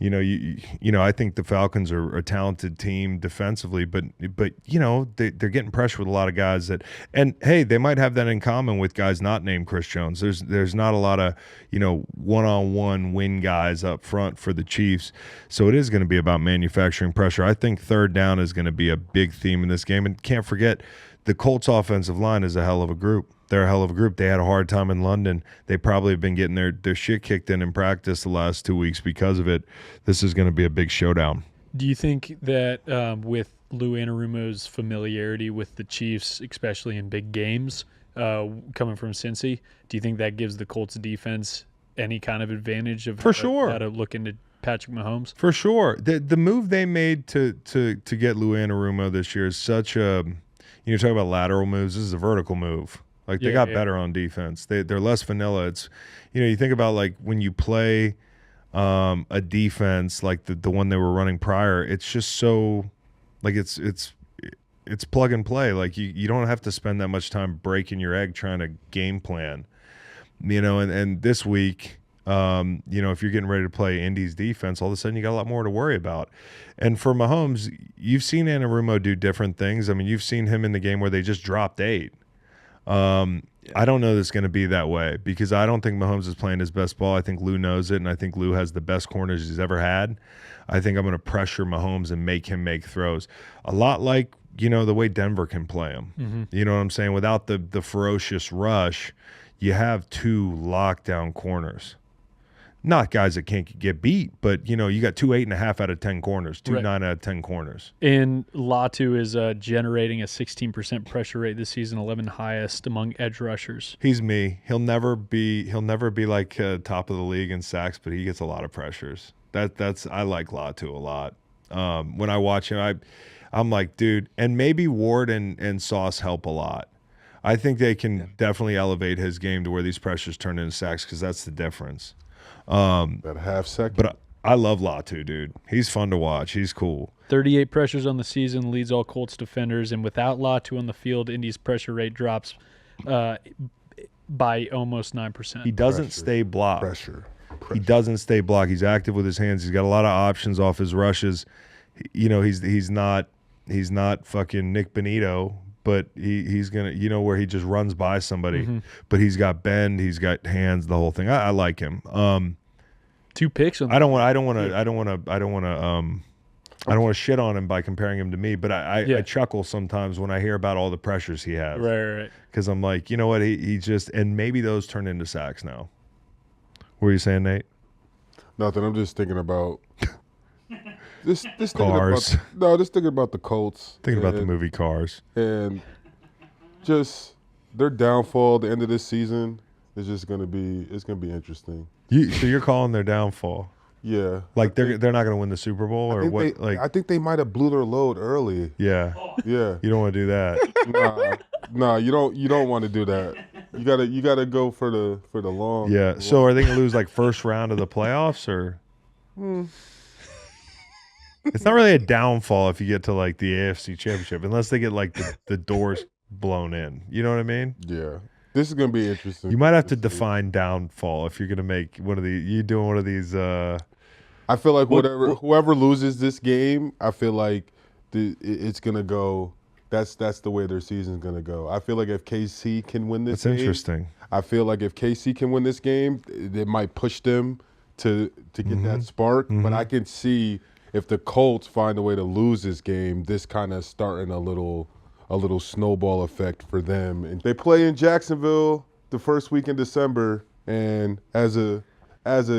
I think the Falcons are a talented team defensively, but they're getting pressure with a lot of guys and hey, they might have that in common with guys not named Chris Jones. There's not a lot of one-on-one win guys up front for the Chiefs, so it is going to be about manufacturing pressure. I think third down is going to be a big theme in this game, and can't forget the Colts offensive line is a hell of a group. They're a hell of a group. They had a hard time in London. They probably have been getting their shit kicked in practice the last 2 weeks because of it. This is going to be a big showdown. Do you think that with Lou Anarumo's familiarity with the Chiefs, especially in big games, coming from Cincy, do you think that gives the Colts defense any kind of advantage of For sure. how to look into Patrick Mahomes. For sure. The move they made to get Lou Anarumo this year is such a – talk about lateral moves. This is a vertical move. Like, they got better on defense. They're less vanilla. It's you think about, like, when you play a defense like the one they were running prior, it's just so – like, it's plug and play. Like, you don't have to spend that much time breaking your egg trying to game plan. And this week – if you're getting ready to play Indy's defense, all of a sudden you got a lot more to worry about. And for Mahomes, you've seen Anarumo do different things. I mean, you've seen him in the game where they just dropped 8. I don't know that it's going to be that way because I don't think Mahomes is playing his best ball. I think Lou knows it, and I think Lou has the best corners he's ever had. I think I'm going to pressure Mahomes and make him make throws. A lot like, the way Denver can play him. Mm-hmm. You know what I'm saying? Without the ferocious rush, you have 2 lockdown corners. Not guys that can't get beat, but, you got 2 8.5 out of 10 corners, 2 9 out of 10 corners. And Latu is generating a 16% pressure rate this season, 11th highest among edge rushers. He's me. He'll never be like top of the league in sacks, but he gets a lot of pressures. I like Latu a lot. When I watch him, I'm like, dude, and maybe Ward and Sauce help a lot. I think they can definitely elevate his game to where these pressures turn into sacks because that's the difference. That half second. But I love Latu, dude. He's fun to watch. He's cool. 38 pressures on the season, leads all Colts defenders, and without Latu on the field, Indy's pressure rate drops by almost 9%. He doesn't stay blocked. Pressure. He doesn't stay blocked. He's active with his hands. He's got a lot of options off his rushes. He's not fucking Nick Benito, but he's gonna where he just runs by somebody. Mm-hmm. But he's got bend. He's got hands. The whole thing. I like him. 2 picks. I don't want to shit on him by comparing him to me, but I chuckle sometimes when I hear about all the pressures he has. Right. Because I'm like, you know what? He just, and maybe those turn into sacks now. What were you saying, Nate? Nothing. I'm just thinking about this Cars. Just thinking about the Colts. Thinking about the movie Cars. And just their downfall at the end of this season is just gonna be interesting. So you're calling their downfall? Yeah. Like they're not going to win the Super Bowl or what? I think they might have blew their load early. Yeah. Yeah. You don't want to do that. Nah, you don't want to do that. You gotta go for the long. Yeah. So are they going to lose like first round of the playoffs or? It's not really a downfall if you get to like the AFC Championship, unless they get like the doors blown in. You know what I mean? Yeah. This is gonna be interesting. You might have to define downfall if you're gonna make one of these. You doing one of these? I feel like whoever loses this game, I feel like it's gonna go. That's the way their season's gonna go. I feel like if KC can win this, that's interesting. I feel like if KC can win this game, it might push them to get that spark. Mm-hmm. But I can see if the Colts find a way to lose this game, this kind of starting a little snowball effect for them. And they play in Jacksonville the first week in December. And as a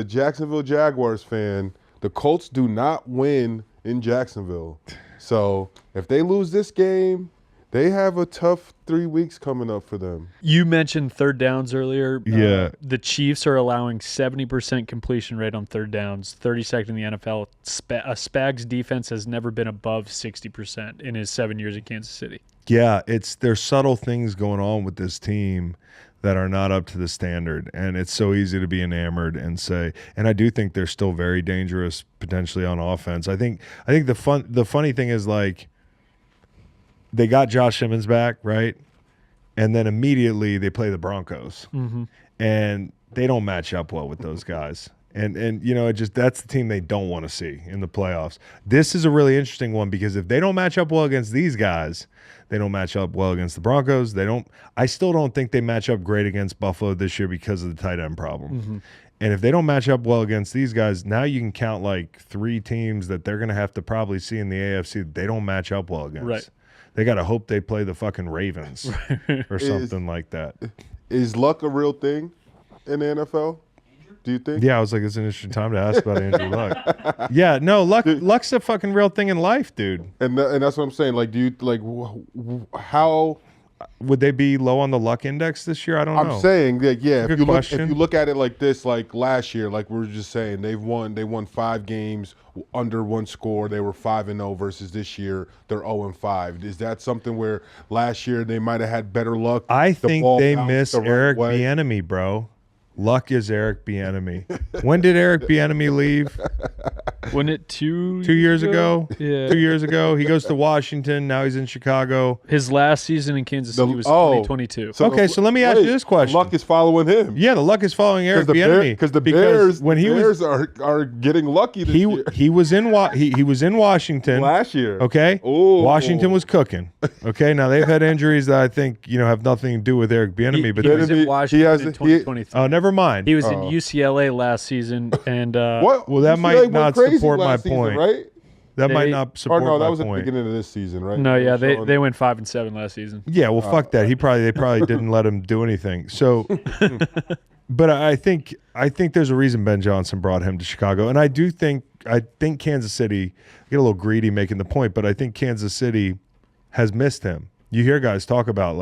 Jacksonville Jaguars fan, the Colts do not win in Jacksonville. So if they lose this game, they have a tough 3 weeks coming up for them. You mentioned third downs earlier. Yeah. The Chiefs are allowing 70% completion rate on third downs, 32nd in the NFL. Spags defense has never been above 60% in his 7 years in Kansas City. Yeah, there's subtle things going on with this team that are not up to the standard, and it's so easy to be enamored and say. And I do think they're still very dangerous potentially on offense. I think the funny thing is like they got Josh Simmons back, right? And then immediately they play the Broncos, and they don't match up well with those guys. And that's the team they don't want to see in the playoffs. This is a really interesting one because if they don't match up well against these guys, they don't match up well against the Broncos. I still don't think they match up great against Buffalo this year because of the tight end problem. And if they don't match up well against these guys, now you can count like 3 teams that they're going to have to probably see in the AFC that they don't match up well against. Right. They got to hope they play the fucking Ravens or something like that. Is luck a real thing in the NFL? Do you think? Yeah, I was like, it's an interesting time to ask about Andrew Luck. Yeah, no, luck's a fucking real thing in life, dude. And that's what I'm saying. Like, do you like how would they be low on the luck index this year? I don't know. I'm saying that, yeah. Good If question. you look at it like this, like last year, like we were just saying, they won 5 games under 1 score. They were 5-0 versus this year they're 0-5. Is that something where last year they might have had better luck? I think they bounced miss the right Eric way? Bieniemy, bro. Luck is Eric Bieniemy. When did Eric Bieniemy leave? Wasn't it 2 years ago? Yeah. 2 years ago. He goes to Washington. Now he's in Chicago. His last season in Kansas City was 2022. Okay, so let me ask you this question. Luck is following him. Yeah, the luck is following Eric Bieniemy. Because the Bears, when he Bears are getting lucky this year. he was in he was in Washington Last year. Okay. Ooh. Washington was cooking. Okay. Now they've had injuries that I think have nothing to do with Eric Bieniemy, but he was in he Washington has- in he- 2023. oh, never mind. He was in UCLA last season, and What? Well, that UCLA might went not crazy support my last season, point. right? That might they- not Or support no, that my was at the point. beginning of this season, right? no, yeah, Showing- they went 5-7 last season. Yeah, well, fuck that. They probably didn't let him do anything. So, but I think there's a reason Ben Johnson brought him to Chicago, and I think Kansas City get a little greedy making the point, but I think Kansas City has missed him. You hear guys talk about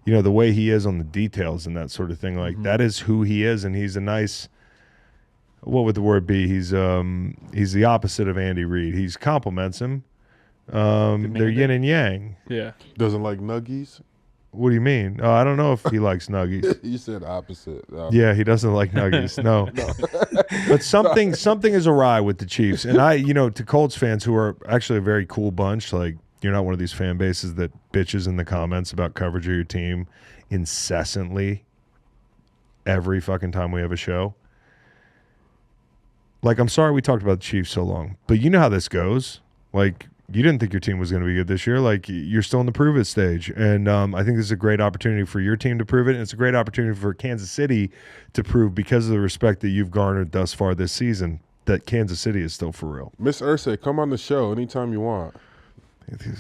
the way he is on the details and that sort of thing. Like that is who he is, and he's a nice. What would the word be? He's the opposite of Andy Reid. He compliments him. They're yin and yang. Yeah. Doesn't like nuggies. What do you mean? I don't know if he likes nuggies. You said opposite. Yeah, he doesn't like nuggies. No. But something is awry with the Chiefs. And to Colts fans who are actually a very cool bunch, like you're not one of these fan bases that bitches in the comments about coverage of your team incessantly every fucking time we have a show. Like, I'm sorry we talked about the Chiefs so long, but you know how this goes. Like, you didn't think your team was going to be good this year. Like, you're still in the prove it stage. And I think this is a great opportunity for your team to prove it. And it's a great opportunity for Kansas City to prove, because of the respect that you've garnered thus far this season, that Kansas City is still for real. Miss Irsay, come on the show anytime you want.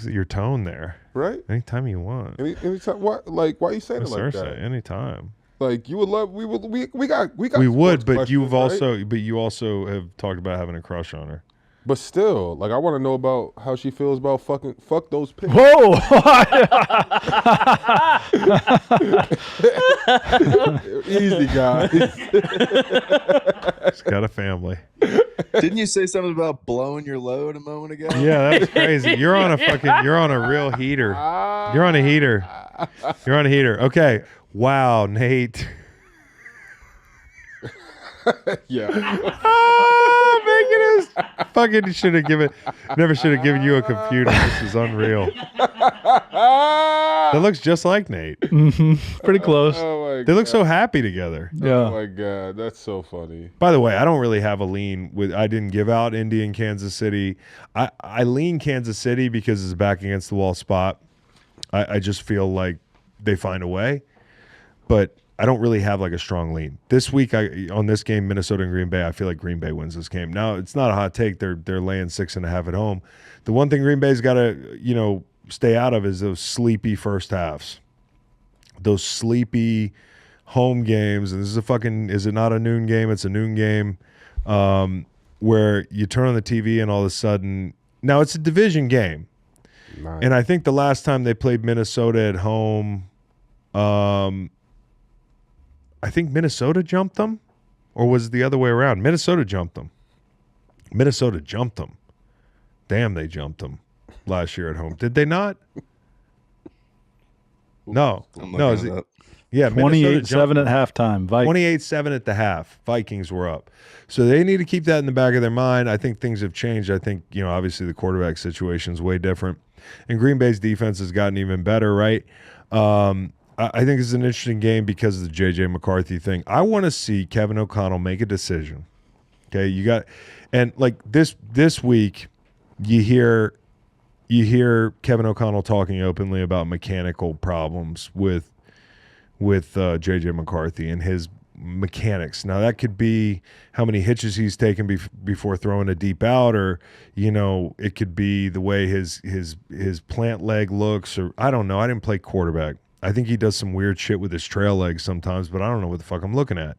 Your tone there. Right? Anytime you want. Anytime. What? Like, why you saying Miss it like Irsay, that? anytime. Like, you would love. We got. We sports would, but questions, you've right? also have talked about having a crush on her. But still, like, I want to know about how she feels about fuck those pigs. Whoa! Easy, guys. She's got a family. Didn't you say something about blowing your load a moment ago? Yeah, that was crazy. You're on a real heater. You're on a heater. You're on a heater. Okay. Wow, Nate. Yeah. Making us fucking never should have given you a computer. This is unreal. That looks just like Nate. Pretty close. Oh my They look so happy together. Oh Yeah. my god, that's so funny. By the way, I don't really have a lean with. I didn't give out Indy and Kansas City. I lean Kansas City because it's a back against the wall spot. I just feel like they find a way, but I don't really have like a strong lean this week. On this game, Minnesota and Green Bay, I feel like Green Bay wins this game. Now it's not a hot take. They're laying 6.5 at home. The one thing Green Bay's got to stay out of is those sleepy first halves, those sleepy home games. And this is it not a noon game? It's a noon game where you turn on the TV and all of a sudden, now it's a division game. Nice. And I think the last time they played Minnesota at home, I think Minnesota jumped them, or was it the other way around? Minnesota jumped them. Damn, they jumped them last year at home. Did they not? No. I'm No. looking it up. Yeah, Minnesota jumped 28-7 at halftime. 28-7 at the half. Vikings were up. So they need to keep that in the back of their mind. I think things have changed. I think, obviously the quarterback situation is way different. And Green Bay's defense has gotten even better, right? I think it's an interesting game because of the JJ McCarthy thing. I want to see Kevin O'Connell make a decision. Okay, and like this week, you hear Kevin O'Connell talking openly about mechanical problems with JJ McCarthy and his mechanics. Now that could be how many hitches he's taken before throwing a deep out, or it could be the way his plant leg looks, or I don't know. I didn't play quarterback. I think he does some weird shit with his trail legs sometimes, but I don't know what the fuck I'm looking at.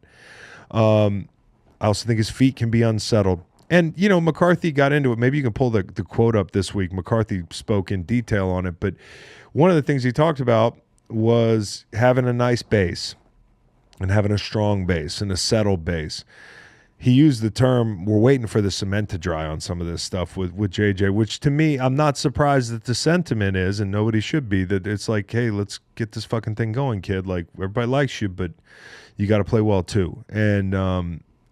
I also think his feet can be unsettled. And, McCarthy got into it. Maybe you can pull the quote up this week. McCarthy spoke in detail on it. But one of the things he talked about was having a nice base and having a strong base and a settled base. He used the term, we're waiting for the cement to dry on some of this stuff with JJ, which to me, I'm not surprised that the sentiment is, and nobody should be, that it's like, hey, let's get this fucking thing going, kid. Like, everybody likes you, but you got to play well too. And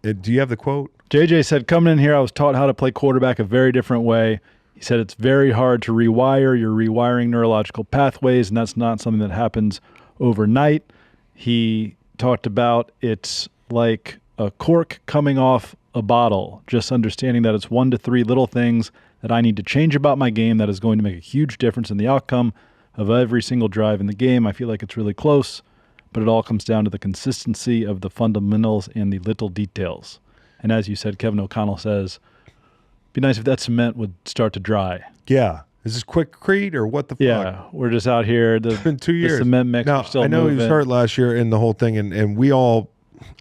do you have the quote? JJ said, coming in here, I was taught how to play quarterback a very different way. He said it's very hard to rewire. You're rewiring neurological pathways, and that's not something that happens overnight. He talked about it's like a cork coming off a bottle, just understanding that it's 1 to 3 little things that I need to change about my game that is going to make a huge difference in the outcome of every single drive in the game. I feel like it's really close, but it all comes down to the consistency of the fundamentals and the little details. And as you said, Kevin O'Connell says, be nice if that cement would start to dry. Yeah. Is this quickcrete or what the fuck? Yeah, we're just out here. It's been 2 years. The cement mix. Now, Still I know moving. he was hurt last year in the whole thing, and we all,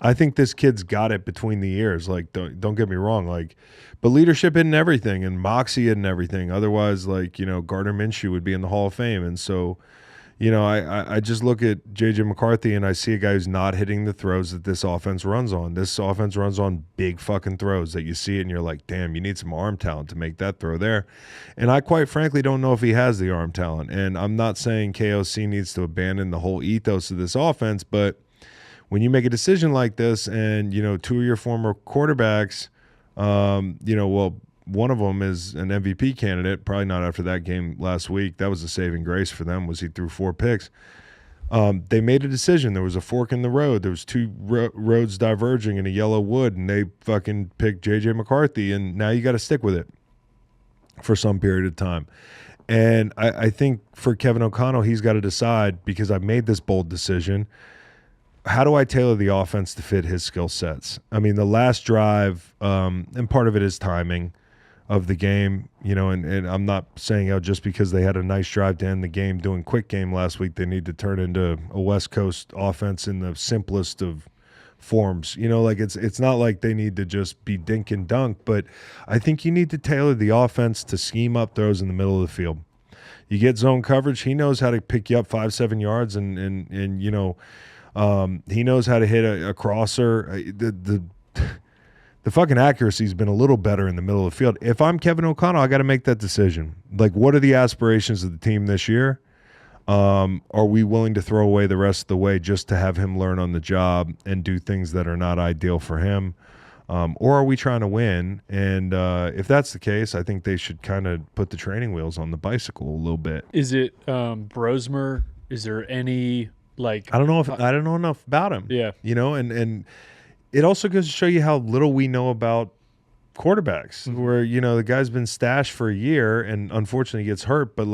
I think this kid's got it between the ears. Like, don't get me wrong. Like, but leadership isn't everything, and moxie isn't everything. Otherwise, like, Gardner Minshew would be in the Hall of Fame. And so, I just look at JJ McCarthy and I see a guy who's not hitting the throws that this offense runs on. This offense runs on big fucking throws that you see it and you're like, damn, you need some arm talent to make that throw there. And I quite frankly don't know if he has the arm talent. And I'm not saying KOC needs to abandon the whole ethos of this offense, but when you make a decision like this and, 2 of your former quarterbacks, one of them is an MVP candidate, probably not after that game last week. That was a saving grace for them, was he threw 4 picks. They made a decision. There was a fork in the road. There was 2 roads diverging in a yellow wood, and they fucking picked J.J. McCarthy, and now you got to stick with it for some period of time. And I think for Kevin O'Connell, he's got to decide, because I made this bold decision, how do I tailor the offense to fit his skill sets? I mean, the last drive, and part of it is timing of the game, and I'm not saying just because they had a nice drive to end the game doing quick game last week, they need to turn into a West Coast offense in the simplest of forms. Like it's not like they need to just be dink and dunk, but I think you need to tailor the offense to scheme up throws in the middle of the field. You get zone coverage, he knows how to pick you up 5-7 yards, and he knows how to hit a crosser. The fucking accuracy's been a little better in the middle of the field. If I'm Kevin O'Connell, I got to make that decision. Like, what are the aspirations of the team this year? Are we willing to throw away the rest of the way just to have him learn on the job and do things that are not ideal for him? Or are we trying to win? And if that's the case, I think they should kind of put the training wheels on the bicycle a little bit. Is it Brosmer? Is there any, like... I don't know enough about him. Yeah. And it also goes to show you how little we know about quarterbacks, where, the guy's been stashed for a year and unfortunately gets hurt. But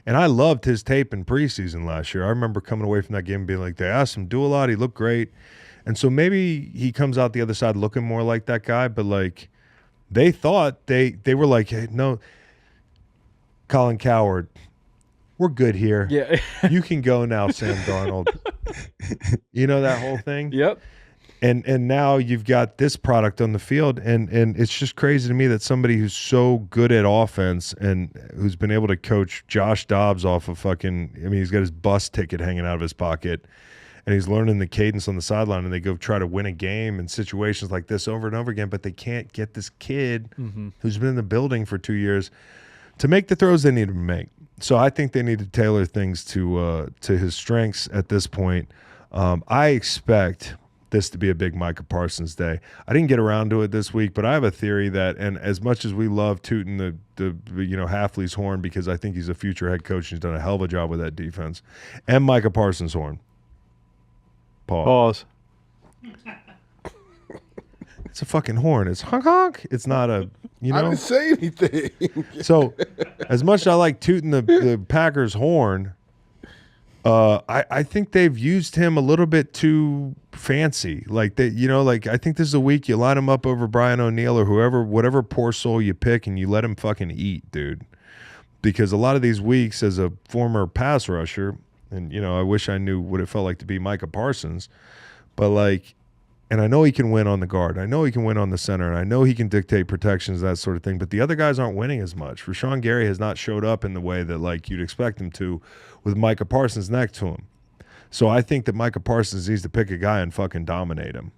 and I loved his tape in preseason last year. I remember coming away from that game and being like, they asked him to do a lot. He looked great. And so maybe he comes out the other side looking more like that guy. But they thought they were like, hey, no, Colin Cowherd, we're good here. Yeah. You can go now, Sam Darnold. That whole thing? Yep. And now you've got this product on the field, and it's just crazy to me that somebody who's so good at offense and who's been able to coach Josh Dobbs off of he's got his bus ticket hanging out of his pocket, and he's learning the cadence on the sideline, and they go try to win a game in situations like this over and over again, but they can't get this kid who's been in the building for 2 years to make the throws they need him to make. So I think they need to tailor things to his strengths at this point. I expect this to be a big Micah Parsons day. I didn't get around to it this week, but I have a theory that, and as much as we love tooting the Hafley's horn, because I think he's a future head coach and he's done a hell of a job with that defense, and Micah Parsons' horn. Pause. It's a fucking horn. It's honk honk. It's not a, I didn't say anything. So as much as I like tooting the Packers' horn, I think they've used him a little bit too fancy. I think this is a week you line him up over Brian O'Neill or whatever poor soul you pick, and you let him fucking eat, dude. Because a lot of these weeks, as a former pass rusher, and I wish I knew what it felt like to be Micah Parsons, but And I know he can win on the guard. I know he can win on the center. And I know he can dictate protections, that sort of thing. But the other guys aren't winning as much. Rashawn Gary has not showed up in the way that like you'd expect him to with Micah Parsons next to him. So I think that Micah Parsons needs to pick a guy and fucking dominate him.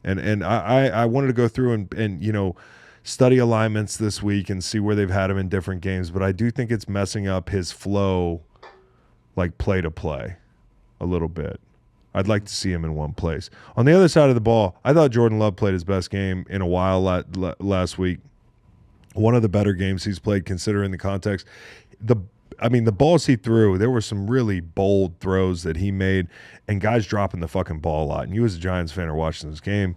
And I wanted to go through and you know, study alignments this week and see where they've had him in different games. But I do think it's messing up his flow, like play to play, a little bit. I'd like to see him in one place. On the other side of the ball, I thought Jordan Love played his best game in a while last week. One of the better games he's played, considering the context. The balls he threw, there were some really bold throws that he made, and guys dropping the fucking ball a lot. And you as a Giants fan are watching this game.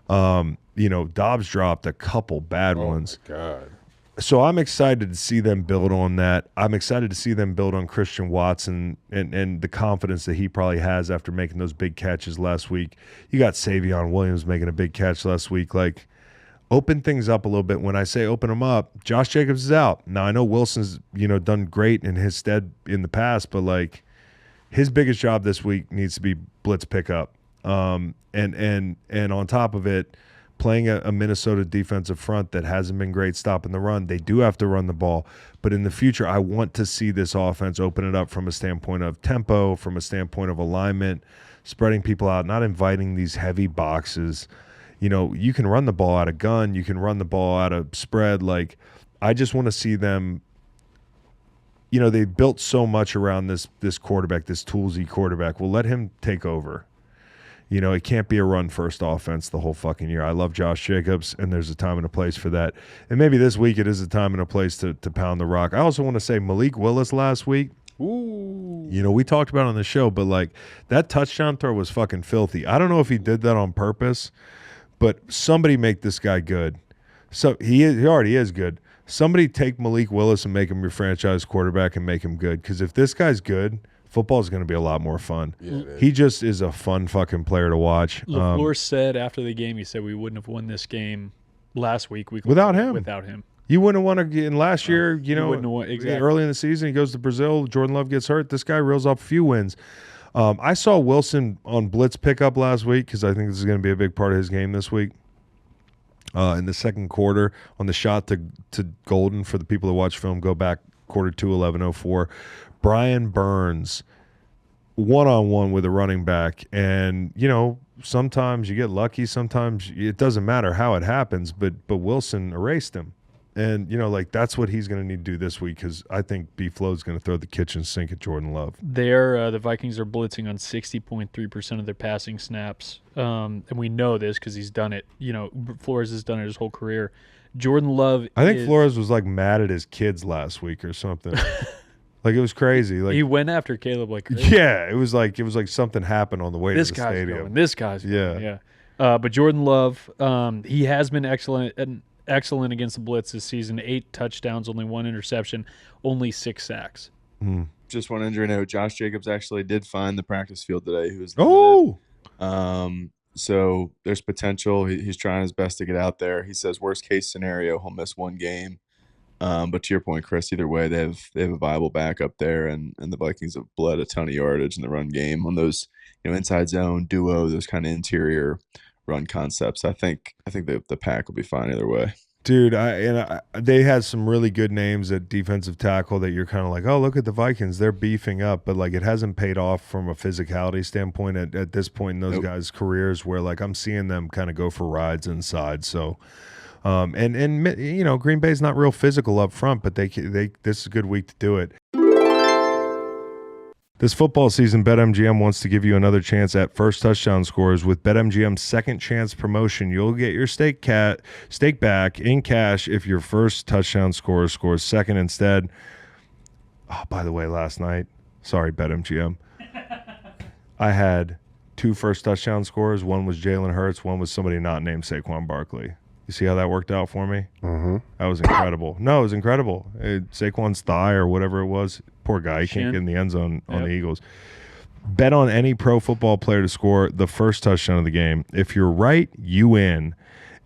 You know, Dobbs dropped a couple bad ones. Oh, my God. So I'm excited to see them build on that. I'm excited to see them build on Christian Watson and the confidence that he probably has after making those big catches last week. You got Savion Williams making a big catch last week. Like, open things up a little bit. When I say open them up, Josh Jacobs is out. Now, I know Wilson's, you know, done great in his stead in the past, but, like, his biggest job this week needs to be blitz pickup. And on top of it, playing a Minnesota defensive front that hasn't been great stopping the run. They do have to run the ball. But in the future, I want to see this offense open it up from a standpoint of tempo, from a standpoint of alignment, spreading people out, not inviting these heavy boxes. You know, you can run the ball out of gun. You can run the ball out of spread. Like, I just want to see them, you know, they built so much around this quarterback, this toolsy quarterback. Well, let him take over. You know, it can't be a run-first offense the whole fucking year. I love Josh Jacobs, and there's a time and a place for that. And maybe this week it is a time and a place to pound the rock. I also want to say Malik Willis last week. Ooh. You know, we talked about it on the show, but, like, that touchdown throw was fucking filthy. I don't know if he did that on purpose, but somebody make this guy good. So he already is good. Somebody take Malik Willis and make him your franchise quarterback and make him good. Because if this guy's good, football is going to be a lot more fun. Yeah, he just is a fun fucking player to watch. LaFleur said after the game, he said we wouldn't have won this game last week. Without him. Without him. You wouldn't have won again last year. You know, wouldn't have won, exactly. Early in the season, he goes to Brazil. Jordan Love gets hurt. This guy reels off a few wins. I saw Wilson on blitz pickup last week because I think this is going to be a big part of his game this week. In the second quarter, on the shot to Golden, for the people that watch film, go back quarter 2, 11:04. Brian Burns, one-on-one with a running back. And, you know, sometimes you get lucky. Sometimes it doesn't matter how it happens, but Wilson erased him. And, you know, like, that's what he's going to need to do this week because I think B-Flow's going to throw the kitchen sink at Jordan Love. The Vikings are blitzing on 60.3% of their passing snaps. And we know this because he's done it. You know, Flores has done it his whole career. Jordan Love I think Flores was, like, mad at his kids last week or something. Like, it was crazy. Like, he went after Caleb like crazy. Yeah, it was like something happened on the way to the stadium. This guy's going. Yeah. But Jordan Love, he has been excellent against the blitz this season. 8 touchdowns, only 1 interception, only 6 sacks. Just one injury note. Josh Jacobs actually did find the practice field today. Who was so there's potential. He's trying his best to get out there. He says worst case scenario, he'll miss 1 game. But to your point, Chris, either way, they have a viable backup there, and the Vikings have bled a ton of yardage in the run game on those, you know, inside zone, duo, those kind of interior run concepts. I think the Pack will be fine either way. Dude, they had some really good names at defensive tackle that you're kind of like, oh, look at the Vikings, they're beefing up, but like it hasn't paid off from a physicality standpoint at this point in those guys' careers, where like I'm seeing them kind of go for rides inside. So. And you know, Green Bay's not real physical up front, but this is a good week to do it. This football season, BetMGM wants to give you another chance at first touchdown scores. With BetMGM's second chance promotion, you'll get your stake back in cash if your first touchdown scorer scores second instead. Oh, by the way, last night, sorry, BetMGM, I had 2 first touchdown scores. One was Jalen Hurts. One was somebody not named Saquon Barkley. You see how that worked out for me? Mm-hmm. That was incredible. No, it was incredible. Saquon's thigh or whatever it was. Poor guy. He can't get in the end zone on the Eagles. Bet on any pro football player to score the first touchdown of the game. If you're right, you win.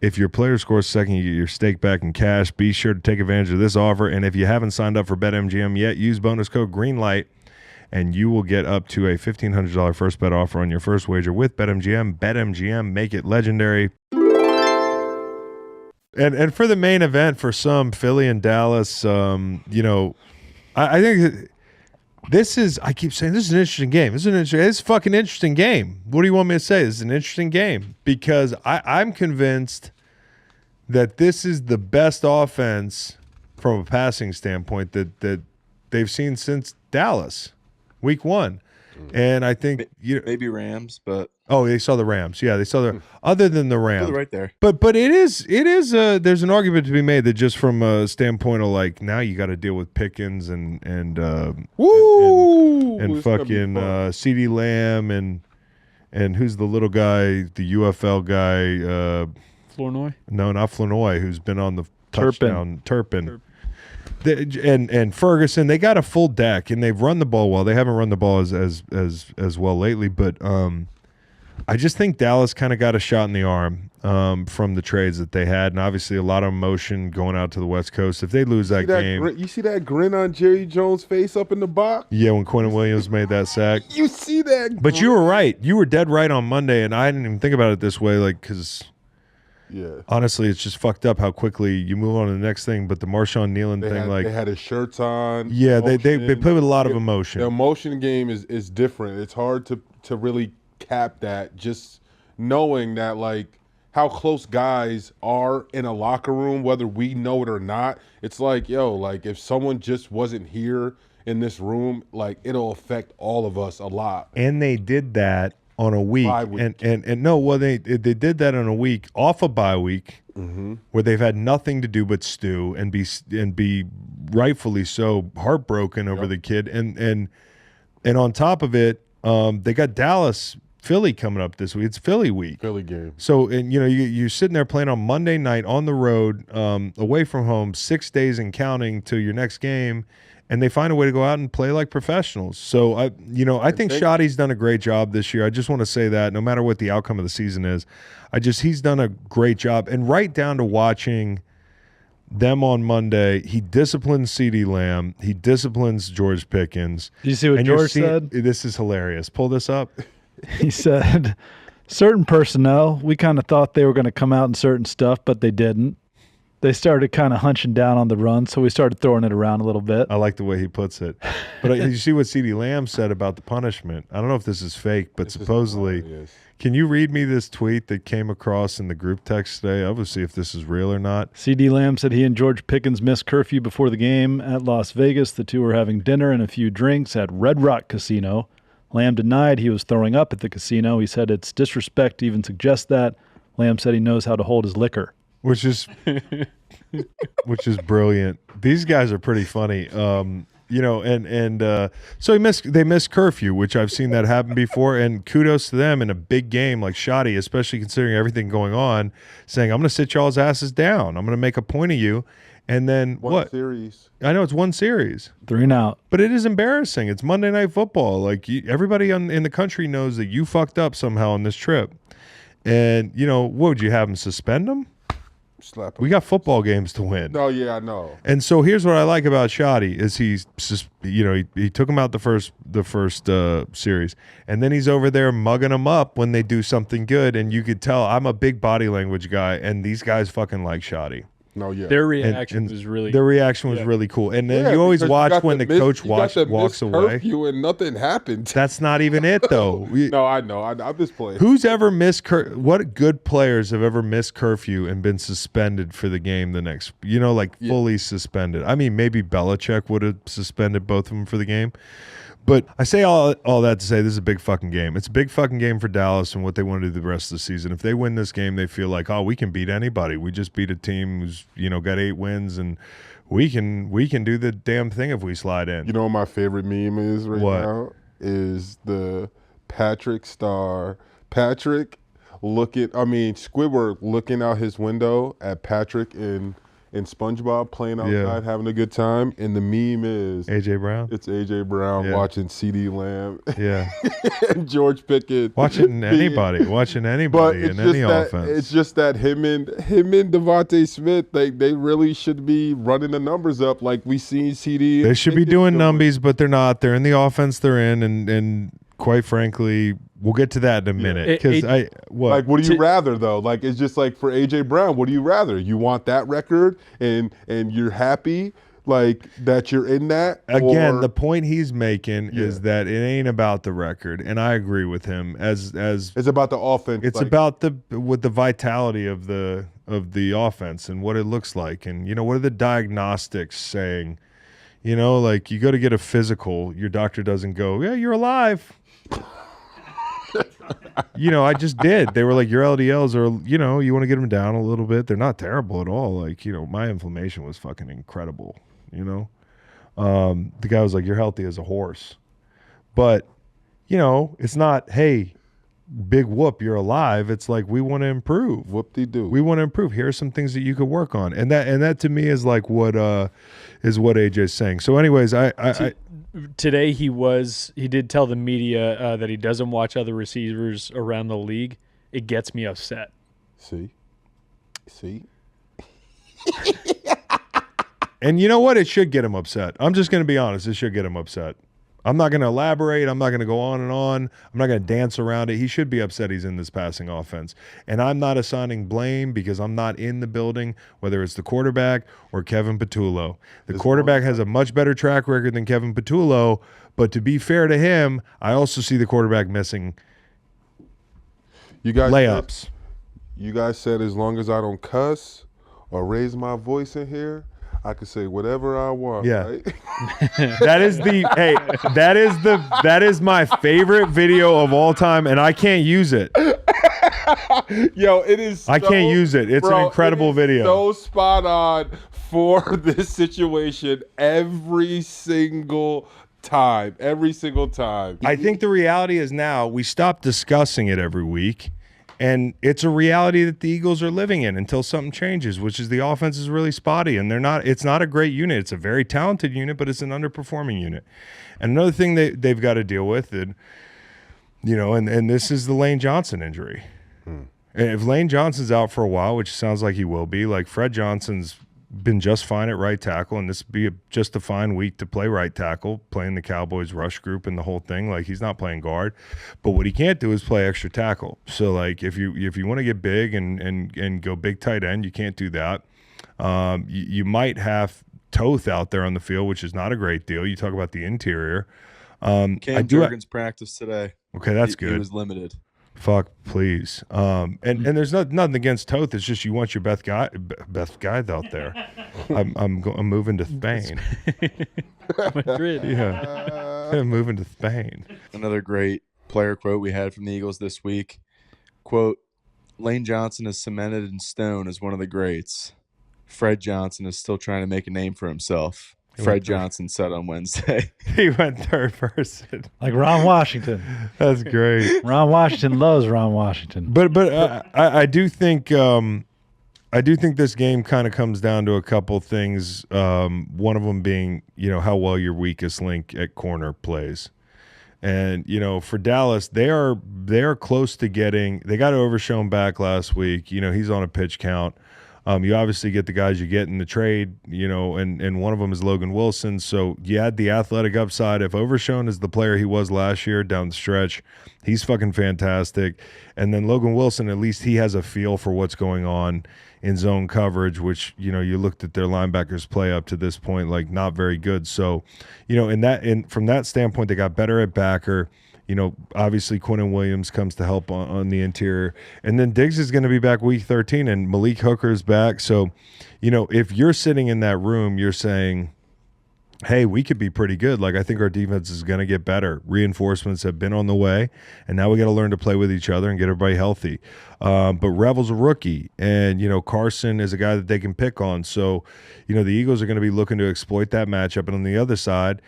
If your player scores second, you get your stake back in cash. Be sure to take advantage of this offer. And if you haven't signed up for BetMGM yet, use bonus code GREENLIGHT and you will get up to a $1,500 first bet offer on your first wager with BetMGM. BetMGM, make it legendary. And for the main event, for some, Philly and Dallas, I think this is, I keep saying, this is an interesting game. It's a fucking interesting game. What do you want me to say? This is an interesting game because I'm convinced that this is the best offense from a passing standpoint that they've seen since Dallas, week 1. And I think maybe Rams, but they saw the Rams. Yeah, they saw the other than the Rams, right there. But it is there's an argument to be made that just from a standpoint of like now you got to deal with Pickens and fucking CeeDee Lamb and who's the little guy, the UFL guy, Flournoy? No, not Flournoy, who's been on the touchdown. Turpin. And Ferguson, they got a full deck, and they've run the ball well. They haven't run the ball as well lately, but I just think Dallas kind of got a shot in the arm from the trades that they had, and obviously a lot of emotion going out to the West Coast. If they lose that game, you see that grin on Jerry Jones' face up in the box? Yeah, when Quentin Williams made that sack. You see that? But you were right. You were dead right on Monday, and I didn't even think about it this way, like because. Yeah. Honestly, it's just fucked up how quickly you move on to the next thing. But the Marshawn Nealon thing, they had his shirts on. Yeah, they play with a lot of emotion. The emotion game is different. It's hard to really cap that. Just knowing that like how close guys are in a locker room, whether we know it or not. It's like like if someone just wasn't here in this room, like it'll affect all of us a lot. And they did that on a week, they did that on a week off a bye week, where they've had nothing to do but stew and be rightfully so heartbroken over the kid, and on top of it, they got Philly coming up this week. It's Philly week, Philly game. So and you're sitting there playing on Monday night on the road, away from home, 6 days and counting till your next game. And they find a way to go out and play like professionals. So I think Shoddy's done a great job this year. I just want to say that no matter what the outcome of the season is, he's done a great job. And right down to watching them on Monday, he disciplines CeeDee Lamb, he disciplines George Pickens. Did you see what George said? This is hilarious. Pull this up. He said, certain personnel, we kind of thought they were going to come out in certain stuff, but they didn't. They started kind of hunching down on the run, so we started throwing it around a little bit. I like the way he puts it. But you see what CeeDee Lamb said about the punishment. I don't know if this is fake, but supposedly, can you read me this tweet that came across in the group text today? I will see if this is real or not. CeeDee Lamb said he and George Pickens missed curfew before the game at Las Vegas. The two were having dinner and a few drinks at Red Rock Casino. Lamb denied he was throwing up at the casino. He said it's disrespect to even suggest that. Lamb said he knows how to hold his liquor. Which is brilliant. These guys are pretty funny. So they missed curfew, which I've seen that happen before, and kudos to them in a big game like Shoddy, especially considering everything going on, saying, I'm going to sit y'all's asses down. I'm going to make a point of you. And then one series. I know it's one series. 3 and out. But it is embarrassing. It's Monday Night Football. Like everybody in the country knows that you fucked up somehow on this trip. And, what would you have them suspend them? Slap him. We got football games to win. Oh yeah, I know. And so here's what I like about Shoddy is he took him out the first series, and then he's over there mugging them up when they do something good, and you could tell I'm a big body language guy, and these guys fucking like Shoddy. No, yeah. Their reaction was really really cool. And then you always watch when the coach walks away. And nothing happened. That's not even it, though. No, I know. I'm just playing. Who's ever missed what good players have ever missed curfew and been suspended for the game the next, fully suspended? I mean, maybe Belichick would have suspended both of them for the game. But I say all that to say this is a big fucking game. It's a big fucking game for Dallas and what they want to do the rest of the season. If they win this game, they feel like, we can beat anybody. We just beat a team who's, got 8 wins, and we can do the damn thing if we slide in. You know what my favorite meme is now? Is the Patrick star. Squidward looking out his window at Patrick in and SpongeBob playing outside, having a good time. And the meme is AJ Brown. It's AJ Brown watching CD Lamb. Yeah. And George Pickens. Watching anybody in any offense. It's just that him and Devontae Smith, they really should be running the numbers up like we seen CD. They should be doing numbies, but they're not. They're in the offense they're in, and quite frankly, we'll get to that in a minute. Because what do you rather though? Like, it's just like for AJ Brown, what do you rather? You want that record and you're happy like that you're in that? Again, the point he's making is that it ain't about the record, and I agree with him. As it's about the offense. It's about the vitality of the offense and what it looks like, and what are the diagnostics saying? Like you go to get a physical, your doctor doesn't go, yeah, you're alive. I just did. They were like, your LDLs are, you want to get them down a little bit. They're not terrible at all. Like, my inflammation was fucking incredible. The guy was like, you're healthy as a horse. But, it's not, hey, big whoop, you're alive. It's like, we want to improve. Whoop-de-doo. We want to improve. Here are some things that you could work on. And that to me is like what AJ's saying. So anyways, today he did tell the media that he doesn't watch other receivers around the league. It gets me upset. See? And you know what? It should get him upset. I'm just going to be honest. It should get him upset. I'm not going to elaborate. I'm not going to go on and on. I'm not going to dance around it. He should be upset he's in this passing offense. And I'm not assigning blame because I'm not in the building, whether it's the quarterback or Kevin Patullo. The quarterback has a much better track record than Kevin Patullo, but to be fair to him, I also see the quarterback missing layups. You guys said as long as I don't cuss or raise my voice in here, I can say whatever I want. Yeah, right? that is my favorite video of all time, and I can't use it. Yo, it is. I can't use it. It's an incredible video. So spot on for this situation every single time. I think the reality is now we stop discussing it every week. And it's a reality that the Eagles are living in until something changes, which is the offense is really spotty, and it's not a great unit. It's a very talented unit, but it's an underperforming unit. And another thing they've got to deal with, and this is the Lane Johnson injury. And if Lane Johnson's out for a while, which sounds like he will be, like Fred Johnson's been just fine at right tackle, and this would be just a fine week to play right tackle, playing the Cowboys rush group and the whole thing. Like, he's not playing guard, but what he can't do is play extra tackle. So like if you want to get big and go big tight end, you can't do that. You might have Toth out there on the field, which is not a great deal. You talk about the interior. Cam Jurgens practiced today. Okay, that's good. He was limited. Fuck, please. And there's nothing against Toth. It's just you want your best guy out there. I'm moving to Spain. Madrid. Yeah, I'm moving to Spain. Another great player quote we had from the Eagles this week. Quote, Lane Johnson is cemented in stone as one of the greats. Fred Johnson is still trying to make a name for himself. Fred Johnson said on Wednesday. He went third person. Like Ron Washington. That's great. Ron Washington loves Ron Washington. But I do think this game kind of comes down to a couple things. One of them being, how well your weakest link at corner plays. And, for Dallas, they are close to getting – they got Overshown back last week. He's on a pitch count. You obviously get the guys you get in the trade, and one of them is Logan Wilson. So you add the athletic upside. If Overshown is the player he was last year down the stretch, he's fucking fantastic. And then Logan Wilson, at least he has a feel for what's going on in zone coverage, which, you looked at their linebackers play up to this point, like not very good. So, from that standpoint, they got better at backer. Obviously Quinnen Williams comes to help on the interior. And then Diggs is going to be back week 13 and Malik Hooker is back. So, if you're sitting in that room, you're saying, hey, we could be pretty good. Like, I think our defense is going to get better. Reinforcements have been on the way, and now we got to learn to play with each other and get everybody healthy. But Revel's a rookie, and, Carson is a guy that they can pick on. So, the Eagles are going to be looking to exploit that matchup. And on the other side,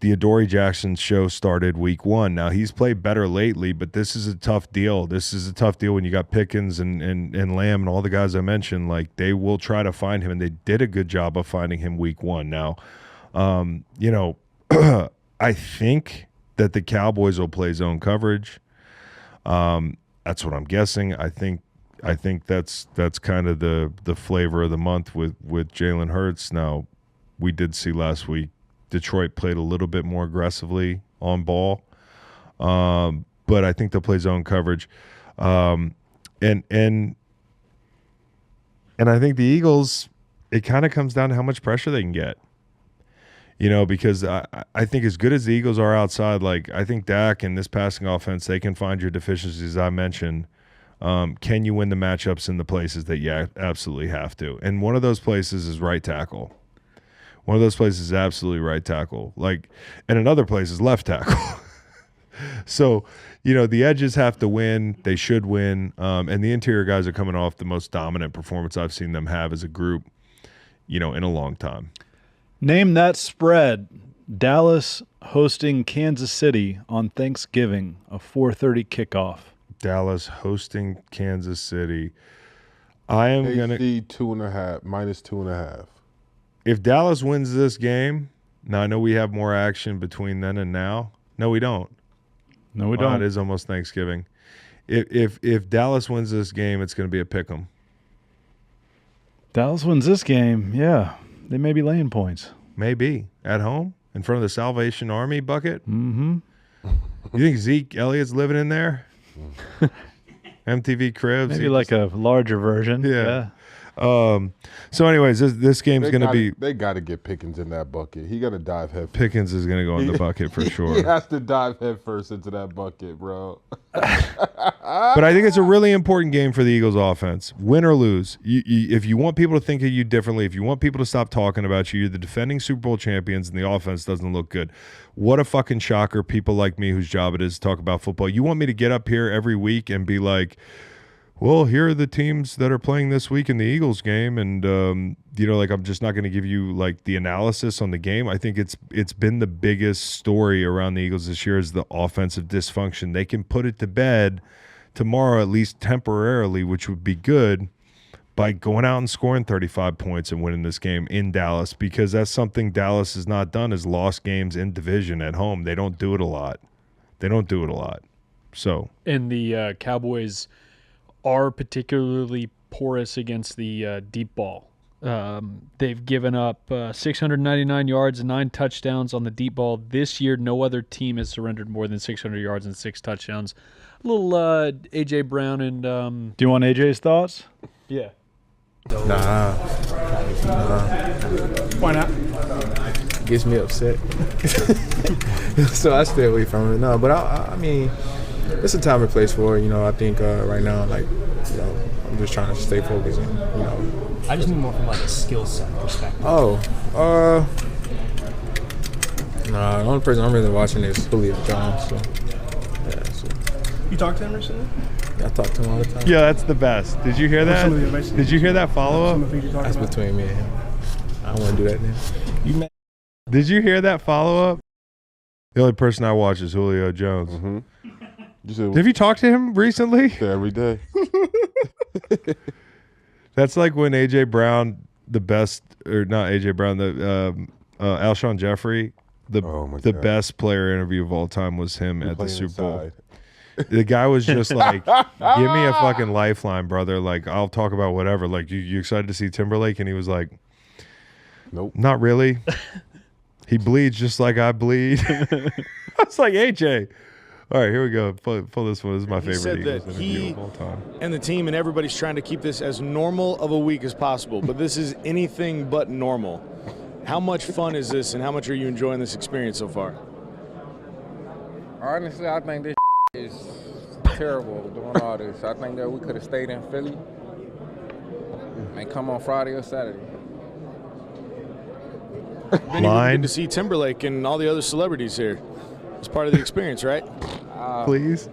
the Adoree Jackson show started week 1. Now, he's played better lately, but this is a tough deal. This is a tough deal when you got Pickens and Lamb and all the guys I mentioned. Like, they will try to find him, and they did a good job of finding him week 1. Now, you know, I think that the Cowboys will play zone coverage. That's what I'm guessing. I think that's kind of the flavor of the month with Jalen Hurts. Now, we did see last week Detroit played a little bit more aggressively on ball, but I think they'll play zone coverage, and I think the Eagles. It kind of comes down to how much pressure they can get, you know, because I think as good as the Eagles are outside, like I think Dak and this passing offense, they can find your deficiencies. I mentioned. Can you win the matchups in the places that you absolutely have to? And one of those places is right tackle. One of those places is absolutely right tackle. Like, and another place is left tackle. So, you know, the edges have to win. They should win. And the interior guys are coming off the most dominant performance I've seen them have as a group, you know, in a long time. Name that spread. Dallas hosting Kansas City on Thanksgiving, a 4:30 kickoff. Dallas hosting Kansas City. I am going to -2.5, -2.5. If Dallas wins this game, now I know we have more action between then and now. No, we don't. No, we don't. It is almost Thanksgiving. If Dallas wins this game, it's going to be a pick 'em. Dallas wins this game, yeah. They may be laying points. Maybe. At home? In front of the Salvation Army bucket? Mm-hmm. You think Zeke Elliott's living in there? MTV Cribs? Maybe like a larger version. Yeah. So anyways, this game's going to be. They got to get Pickens in that bucket. He got to dive head. Pickens is going to go in the bucket for sure. He has to dive head first into that bucket, bro. But I think it's a really important game for the Eagles offense. Win or lose. If you want people to think of you differently, if you want people to stop talking about you, you're the defending Super Bowl champions and the offense doesn't look good. What a fucking shocker, people like me whose job it is to talk about football. You want me to get up here every week and be like, well, here are the teams that are playing this week in the Eagles game, and you know, like I'm just not going to give you like the analysis on the game. I think it's been the biggest story around the Eagles this year is the offensive dysfunction. They can put it to bed tomorrow, at least temporarily, which would be good, by going out and scoring 35 points and winning this game in Dallas, because that's something Dallas has not done, is lost games in division at home. They don't do it a lot. So, and the Cowboys are particularly porous against the deep ball. They've given up 699 yards and 9 touchdowns on the deep ball. This year, no other team has surrendered more than 600 yards and 6 touchdowns. A little A.J. Brown and Do you want AJ's thoughts? yeah. Nah. Why not? Gets me upset. So I stay away from it. No, but I mean, it's a time and place for it. You know, I think right now, like, you know, I'm just trying to stay focused and, you know. I just mean more from like a skill set perspective. Oh, nah, the only person I'm really watching is Williams Jones. So, yeah, so. You talked to him recently? I talk to him all the time. yeah, that's the best. Did you hear that? Did you hear that follow-up? That's between me and him. I don't want to do that now. Did you hear that follow-up? The only person I watch is Julio Jones. Mm-hmm. Have you talked to him recently? Every day. That's like when A.J. Brown, the best, or not A.J. Brown, the Alshon Jeffrey, the best player interview of all time was him at the Super Bowl. The guy was just like, give me a fucking lifeline, brother. Like, I'll talk about whatever. Like, you excited to see Timberlake? And he was like, nope. Not really. He bleeds just like I bleed. I was like, AJ. All right, here we go. Pull this one. This is my favorite Eagles interview of all time. And the team and everybody's trying to keep this as normal of a week as possible, but this is anything but normal. How much fun is this, and how much are you enjoying this experience so far? Honestly, I think this is terrible doing all this. I think that we could have stayed in Philly and come on Friday or Saturday. Benny, we get to see Timberlake and all the other celebrities here. It's part of the experience, right? Please.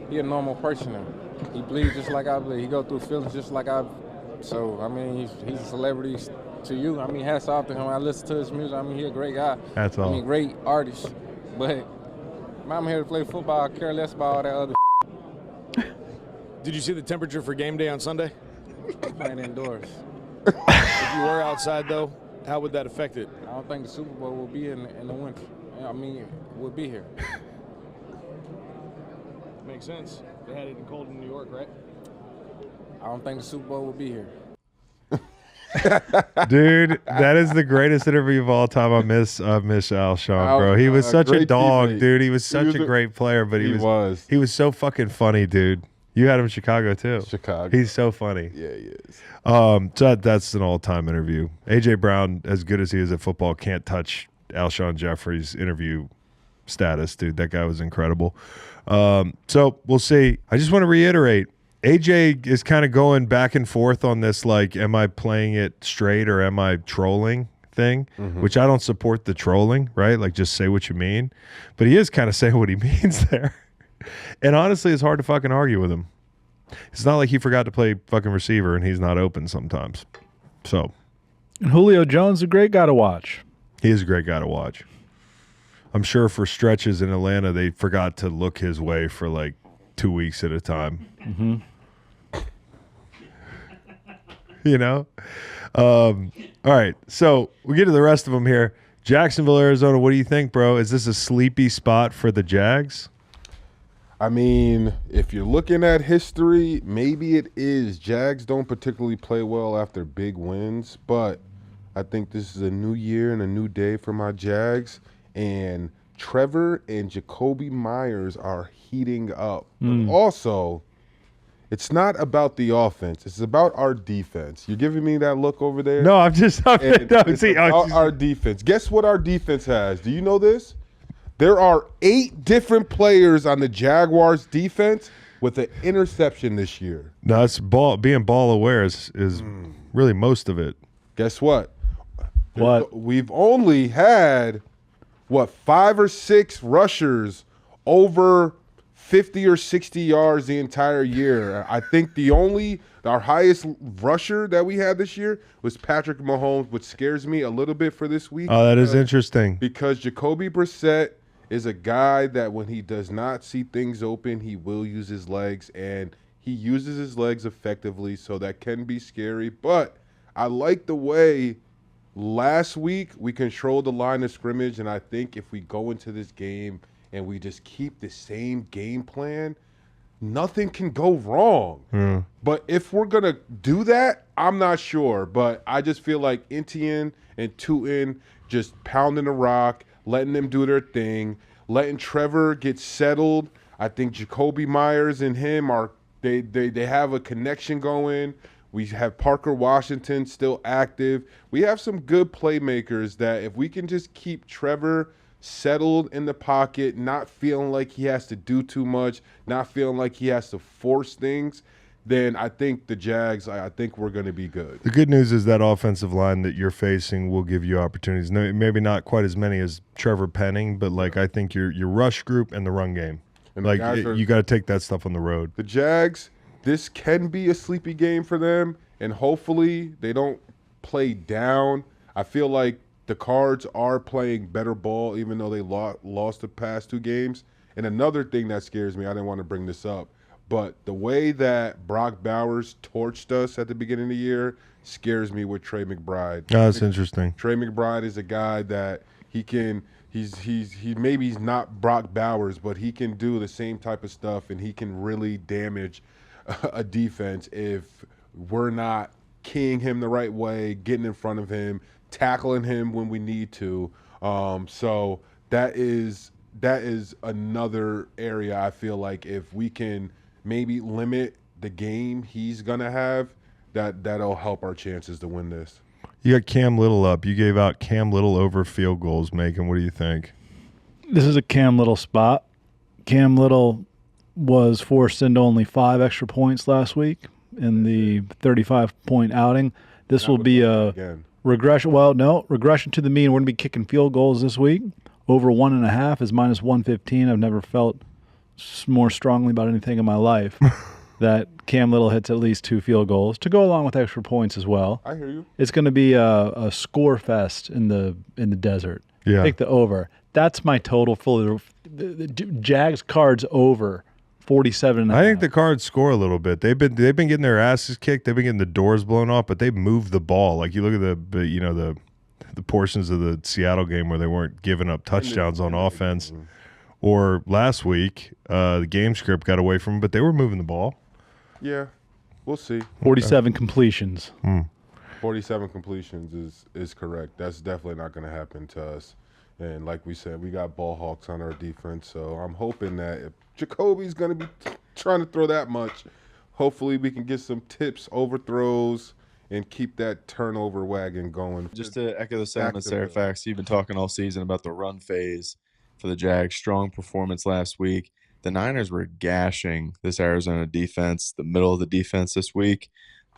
He a normal person. He bleeds just like I bleed. He go through feelings just like I. So I mean, he's a celebrity. to you. I mean, hats off to him. I listen to his music. I mean, he's a great guy. That's all. I mean, great artist. But I'm here to play football. I care less about all that other. Did you see the temperature for game day on Sunday? I'm playing indoors. If you were outside, though, how would that affect it? I don't think the Super Bowl will be in the winter. I mean, we'll be here. Makes sense. They had it in cold in New York, right? I don't think the Super Bowl will be here. Dude, that is the greatest interview of all time. I miss Alshon, bro. He was such a dog, teammate. dude. He was such a great player, but he was so fucking funny, dude. You had him in Chicago too. Chicago. He's so funny. Yeah, he is. So that's an all-time interview. AJ Brown, as good as he is at football, can't touch Alshon Jeffrey's interview status, dude. That guy was incredible. So we'll see. I just want to reiterate, AJ is kind of going back and forth on this, like, am I playing it straight or am I trolling thing, which I don't support the trolling, right? Like, just say what you mean. But he is kind of saying what he means there. And honestly, it's hard to fucking argue with him. It's not like he forgot to play fucking receiver and he's not open sometimes. So. And Julio Jones, a great guy to watch. He is a great guy to watch. I'm sure for stretches in Atlanta, they forgot to look his way for like 2 weeks at a time. Mm-hmm. You know? All right. So we get to the rest of them here. Jacksonville, Arizona. What do you think, bro? Is this a sleepy spot for the Jags? I mean, if you're looking at history, maybe it is. Jags don't particularly play well after big wins, but I think this is a new year and a new day for my Jags. And Trevor and Jacoby Myers are heating up. But also, it's not about the offense. It's about our defense. You're giving me that look over there? No, I'm just no, it's about our defense. Guess what our defense has? Do you know this? There are 8 different players on the Jaguars defense with an interception this year. No, that's being ball aware is really most of it. Guess what? What? We've only had, 5 or 6 rushers over 50 or 60 yards the entire year. I think our highest rusher that we had this year was Patrick Mahomes, which scares me a little bit for this week. Oh, that is interesting. Because Jacoby Brissett is a guy that when he does not see things open, he will use his legs, and he uses his legs effectively, so that can be scary. But I like the way last week we controlled the line of scrimmage, and I think if we go into this game and we just keep the same game plan, nothing can go wrong. But if we're going to do that, I'm not sure. But I just feel like Etienne and Tootin just pounding the rock, letting them do their thing, letting Trevor get settled. I think Jacoby Myers and him they have a connection going. We have Parker Washington still active. We have some good playmakers that if we can just keep Trevor settled in the pocket, not feeling like he has to do too much, not feeling like he has to force things, then I think the Jags, I think we're going to be good. The good news is that offensive line that you're facing will give you opportunities. No, maybe not quite as many as Trevor Penning, but like I think your rush group and the run game. And like you got to take that stuff on the road. The Jags, this can be a sleepy game for them, and hopefully they don't play down. I feel like the Cards are playing better ball, even though they lost the past 2 games. And another thing that scares me, I didn't want to bring this up, but the way that Brock Bowers torched us at the beginning of the year scares me with Trey McBride. Oh, that's interesting. Trey McBride is a guy that he's maybe he's not Brock Bowers, but he can do the same type of stuff, and he can really damage a defense if we're not keying him the right way, getting in front of him, tackling him when we need to. So that is another area I feel like if we can maybe limit the game he's gonna have, that'll help our chances to win this. You got Cam Little up. You gave out Cam Little over field goals, Macon. What do you think? This is a Cam Little spot. Cam Little was forced into only 5 extra points last week in the 35-point outing. This will be a regression. Well, no, regression to the mean. We're going to be kicking field goals this week. Over 1.5 is minus 115. I've never felt more strongly about anything in my life. that Cam Little hits at least 2 field goals to go along with extra points as well. I hear you. It's going to be a score fest in the desert. Yeah. Take the over. That's my total for the Jags Cards over 47. I think the Cards score a little bit. They've been getting their asses kicked. They've been getting the doors blown off, but they've moved the ball. Like you look at the portions of the Seattle game where they weren't giving up touchdowns on offense. Or last week, the game script got away from them, but they were moving the ball. Yeah, we'll see. 47 completions. 47 completions is correct. That's definitely not going to happen to us. And like we said, we got ball hawks on our defense, so I'm hoping that if Jacoby's going to be trying to throw that much, hopefully we can get some tips, overthrows, and keep that turnover wagon going. Just to echo the sentiments there, Fax, you've been talking all season about the run phase for the Jags. Strong performance last week. The Niners were gashing this Arizona defense, the middle of the defense this week,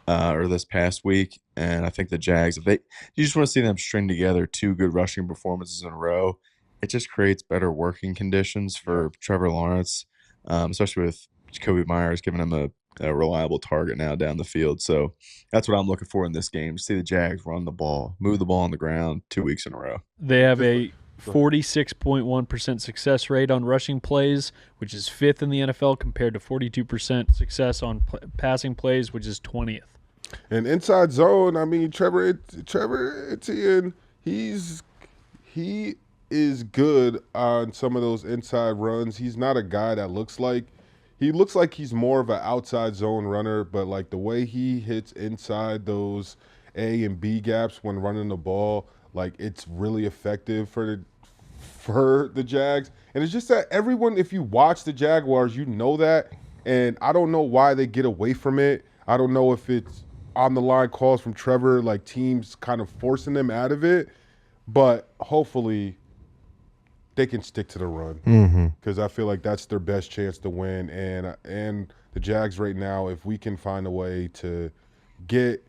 or this past week. And I think the Jags, you just want to see them string together 2 good rushing performances in a row. It just creates better working conditions for Trevor Lawrence, especially with Jacoby Myers giving him a reliable target now down the field. So that's what I'm looking for in this game, to see the Jags run the ball, move the ball on the ground 2 weeks in a row. They have a 46.1% success rate on rushing plays, which is 5th in the NFL, compared to 42% success on passing plays, which is 20th. And inside zone, I mean, Trevor Etienne, he is good on some of those inside runs. He's not a guy that looks like he's more of an outside zone runner, but like the way he hits inside those A and B gaps when running the ball, like it's really effective for the Jags. And it's just that everyone, if you watch the Jaguars, you know that. And I don't know why they get away from it. I don't know if it's on the line calls from Trevor, like teams kind of forcing them out of it. But hopefully they can stick to the run, because I feel like that's their best chance to win. And the Jags right now, if we can find a way to get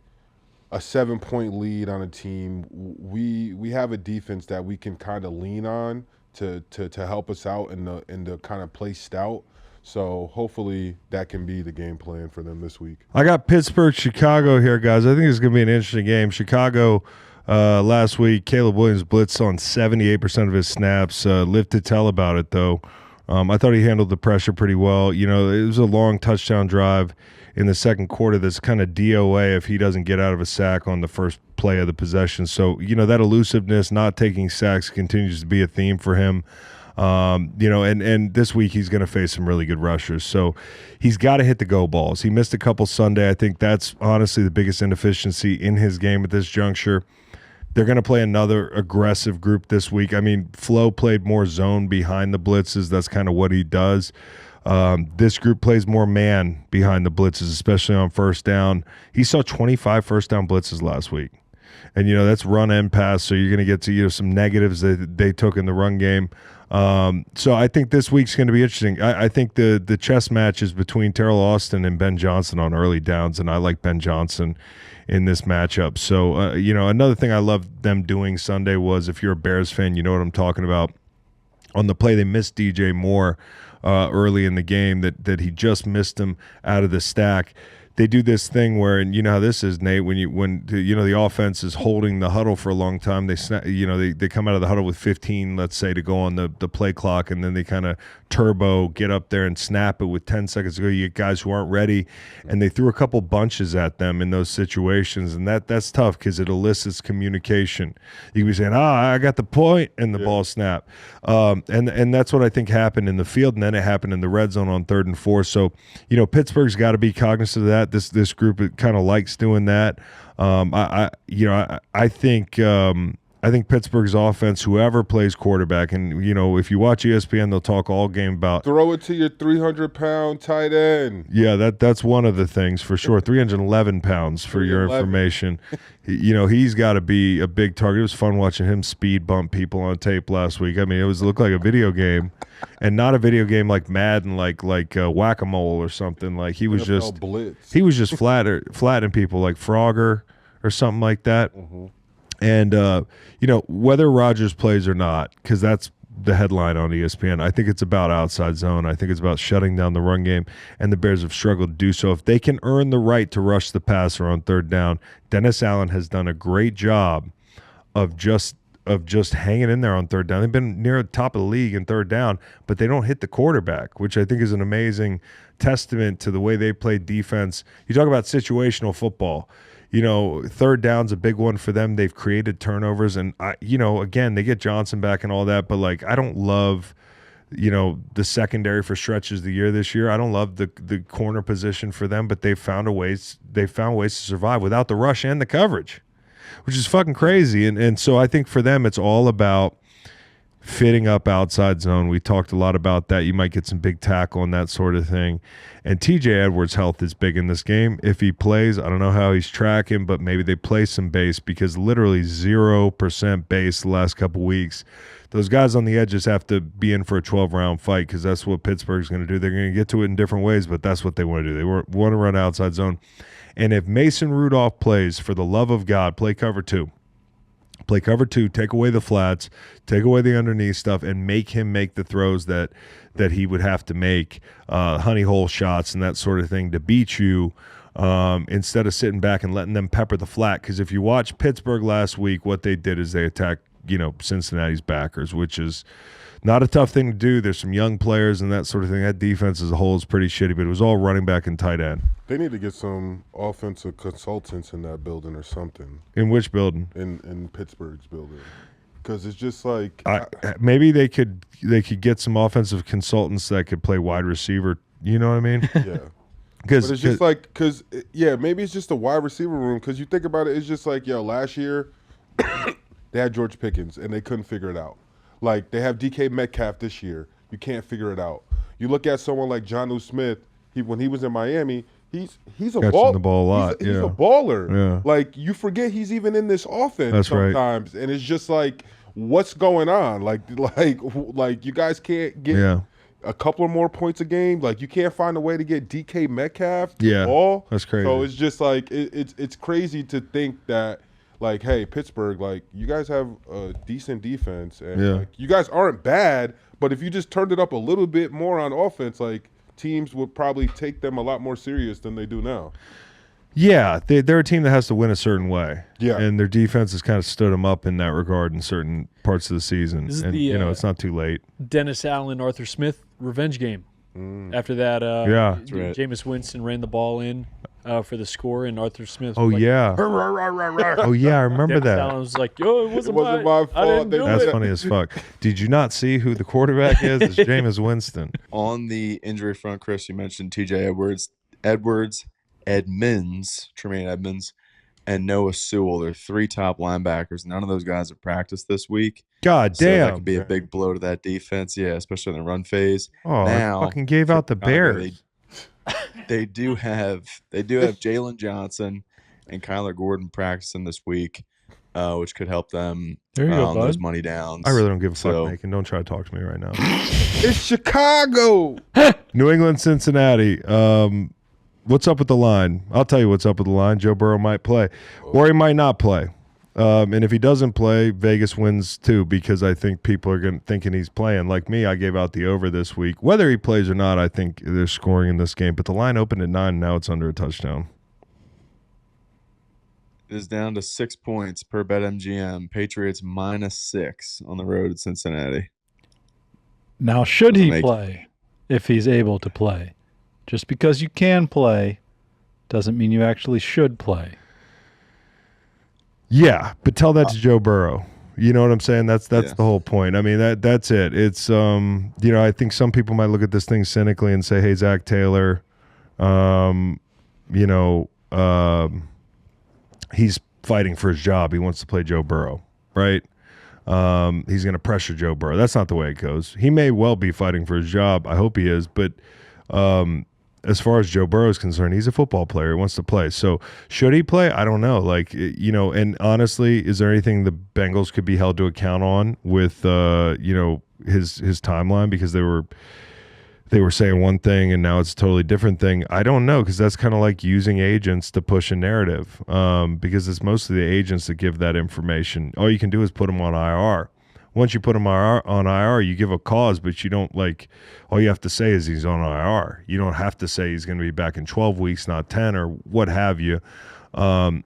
a 7-point lead on a team, we have a defense that we can kind of lean on to help us out and to kind of play stout. So hopefully that can be the game plan for them this week. I got Pittsburgh, Chicago here, guys. I think it's going to be an interesting game. Chicago, last week, Caleb Williams blitzed on 78% of his snaps. Lived to tell about it, though. I thought he handled the pressure pretty well. You know, it was a long touchdown drive in the second quarter that's kind of DOA if he doesn't get out of a sack on the first play of the possession. So, you know, that elusiveness, not taking sacks, continues to be a theme for him. You know, and this week he's going to face some really good rushers. So he's got to hit the go balls. He missed a couple Sunday. I think that's honestly the biggest inefficiency in his game at this juncture. They're going to play another aggressive group this week. I mean, Flo played more zone behind the blitzes. That's kind of what he does. This group plays more man behind the blitzes, especially on first down. He saw 25 first down blitzes last week. And, you know, that's run and pass, so you're going to get to, you know, some negatives that they took in the run game. So I think this week's going to be interesting. I think the chess match is between Terrell Austin and Ben Johnson on early downs, and I like Ben Johnson in this matchup. So, you know, another thing I love them doing Sunday was, if you're a Bears fan, you know what I'm talking about. On the play, they missed DJ Moore early in the game, that he just missed him out of the stack. They do this thing where, and you know how this is, Nate, when the offense is holding the huddle for a long time, they come out of the huddle with 15, let's say, to go on the play clock, and then they kind of turbo, get up there and snap it with 10 seconds to go. You get guys who aren't ready, and they threw a couple bunches at them in those situations, and that's tough because it elicits communication. You can be saying, I got the point, and the ball snap. And that's what I think happened in the field, and then it happened in the red zone on 3rd and 4. So, you know, Pittsburgh's got to be cognizant of that. This group kind of likes doing that. I think Pittsburgh's offense, whoever plays quarterback, and you know, if you watch ESPN, they'll talk all game about throw it to your 300-pound tight end. Yeah, that's one of the things for sure. 311 pounds for your information. You know, he's got to be a big target. It was fun watching him speed bump people on tape last week. I mean, it looked like a video game, and not a video game like Madden, like Whack-A-Mole or something. Like he was just blitz. He was just flattening people like Frogger or something like that. Mm-hmm. And, you know, whether Rodgers plays or not, because that's the headline on ESPN. I think it's about outside zone. I think it's about shutting down the run game, and the Bears have struggled to do so. If they can earn the right to rush the passer on third down, Dennis Allen has done a great job of just hanging in there on third down. They've been near the top of the league in third down, but they don't hit the quarterback, which I think is an amazing testament to the way they play defense. You talk about situational football. Third down's a big one for them. They've created turnovers, and again, they get Johnson back and all that, but I don't love the secondary for stretches of the year this year. I don't love the corner position for them, but they've found ways to survive without the rush and the coverage, which is fucking crazy. And so I think for them, it's all about fitting up outside zone. We talked a lot about that. You might get some big tackle and that sort of thing. And TJ Edwards' health is big in this game. If he plays, I don't know how he's tracking, but maybe they play some base, because literally 0% base the last couple weeks. Those guys on the edges have to be in for a 12-round fight, because that's what Pittsburgh's going to do. They're going to get to it in different ways, but that's what they want to do. They want to run outside zone. And if Mason Rudolph plays, for the love of God, play cover two. Play cover two, take away the flats, take away the underneath stuff, and make him make the throws that he would have to make, honey hole shots and that sort of thing to beat you, instead of sitting back and letting them pepper the flat. Because if you watch Pittsburgh last week, what they did is they attacked Cincinnati's backers, which is not a tough thing to do. There's some young players and that sort of thing. That defense as a whole is pretty shitty, but it was all running back and tight end. They need to get some offensive consultants in that building or something. In which building? In Pittsburgh's building. Because it's just like maybe they could get some offensive consultants that could play wide receiver. You know what I mean? Yeah. But it's just maybe it's just a wide receiver room. Because you think about it, it's just like, last year they had George Pickens and they couldn't figure it out. Like, they have DK Metcalf this year. You can't figure it out. You look at someone like Jonnu Smith. When he was in Miami, he's a catching the ball a lot. He's a baller. Yeah. Like, you forget he's even in this offense. That's sometimes, right. And it's just like, what's going on? Like you guys can't get a couple of more points a game. Like, you can't find a way to get DK Metcalf the ball. That's crazy. So it's just like it's crazy to think that. Like, hey, Pittsburgh, like, you guys have a decent defense, and like, you guys aren't bad, but if you just turned it up a little bit more on offense, like, teams would probably take them a lot more serious than they do now. Yeah, they're a team that has to win a certain way. Yeah. And their defense has kind of stood them up in that regard in certain parts of the season. This is and, it's not too late. Dennis Allen, Arthur Smith revenge game. After that, Jameis Winston ran the ball in for the score, and Arthur Smith was yeah. Oh, yeah, I remember Dennis that. Allen was like, yo, it wasn't my fault. I didn't do That's it. funny as fuck. Did you not see who the quarterback is? It's Jameis Winston. On the injury front, Chris, you mentioned TJ Tremaine Edmonds, and Noah Sewell. They're three top linebackers. None of those guys have practiced this week. God so damn. That could be a big blow to that defense, especially in the run phase. Oh, now, I fucking gave out the Bears. They do have Jalen Johnson and Kyler Gordon practicing this week, which could help them on those money downs. I really don't give a fuck, Macon. Don't try to talk to me right now. It's Chicago. New England, Cincinnati. What's up with the line? I'll tell you what's up with the line. Joe Burrow might play, or he might not play. And if he doesn't play, Vegas wins too, because I think people are thinking he's playing. Like me, I gave out the over this week. Whether he plays or not, I think they're scoring in this game. But the line opened at 9, and now it's under a touchdown. It is down to 6 points per BetMGM. Patriots -6 on the road at Cincinnati. Now, should he play if he's able to play? Just because you can play doesn't mean you actually should play. Yeah, but tell that to Joe Burrow. You know what I'm saying? That's the whole point. I mean, that's it. It's I think some people might look at this thing cynically and say, "Hey, Zach Taylor, he's fighting for his job. He wants to play Joe Burrow, right? He's going to pressure Joe Burrow." That's not the way it goes. He may well be fighting for his job. I hope he is, but as far as Joe Burrow is concerned, he's a football player. He wants to play. So should he play? I don't know. And honestly, is there anything the Bengals could be held to account on with, his timeline? Because they were saying one thing and now it's a totally different thing. I don't know, because that's kind of like using agents to push a narrative, because it's mostly the agents that give that information. All you can do is put them on IR. once you put him on IR, you give a cause, but you don't like. All you have to say is he's on IR. You don't have to say he's going to be back in 12 weeks, not 10 or what have you.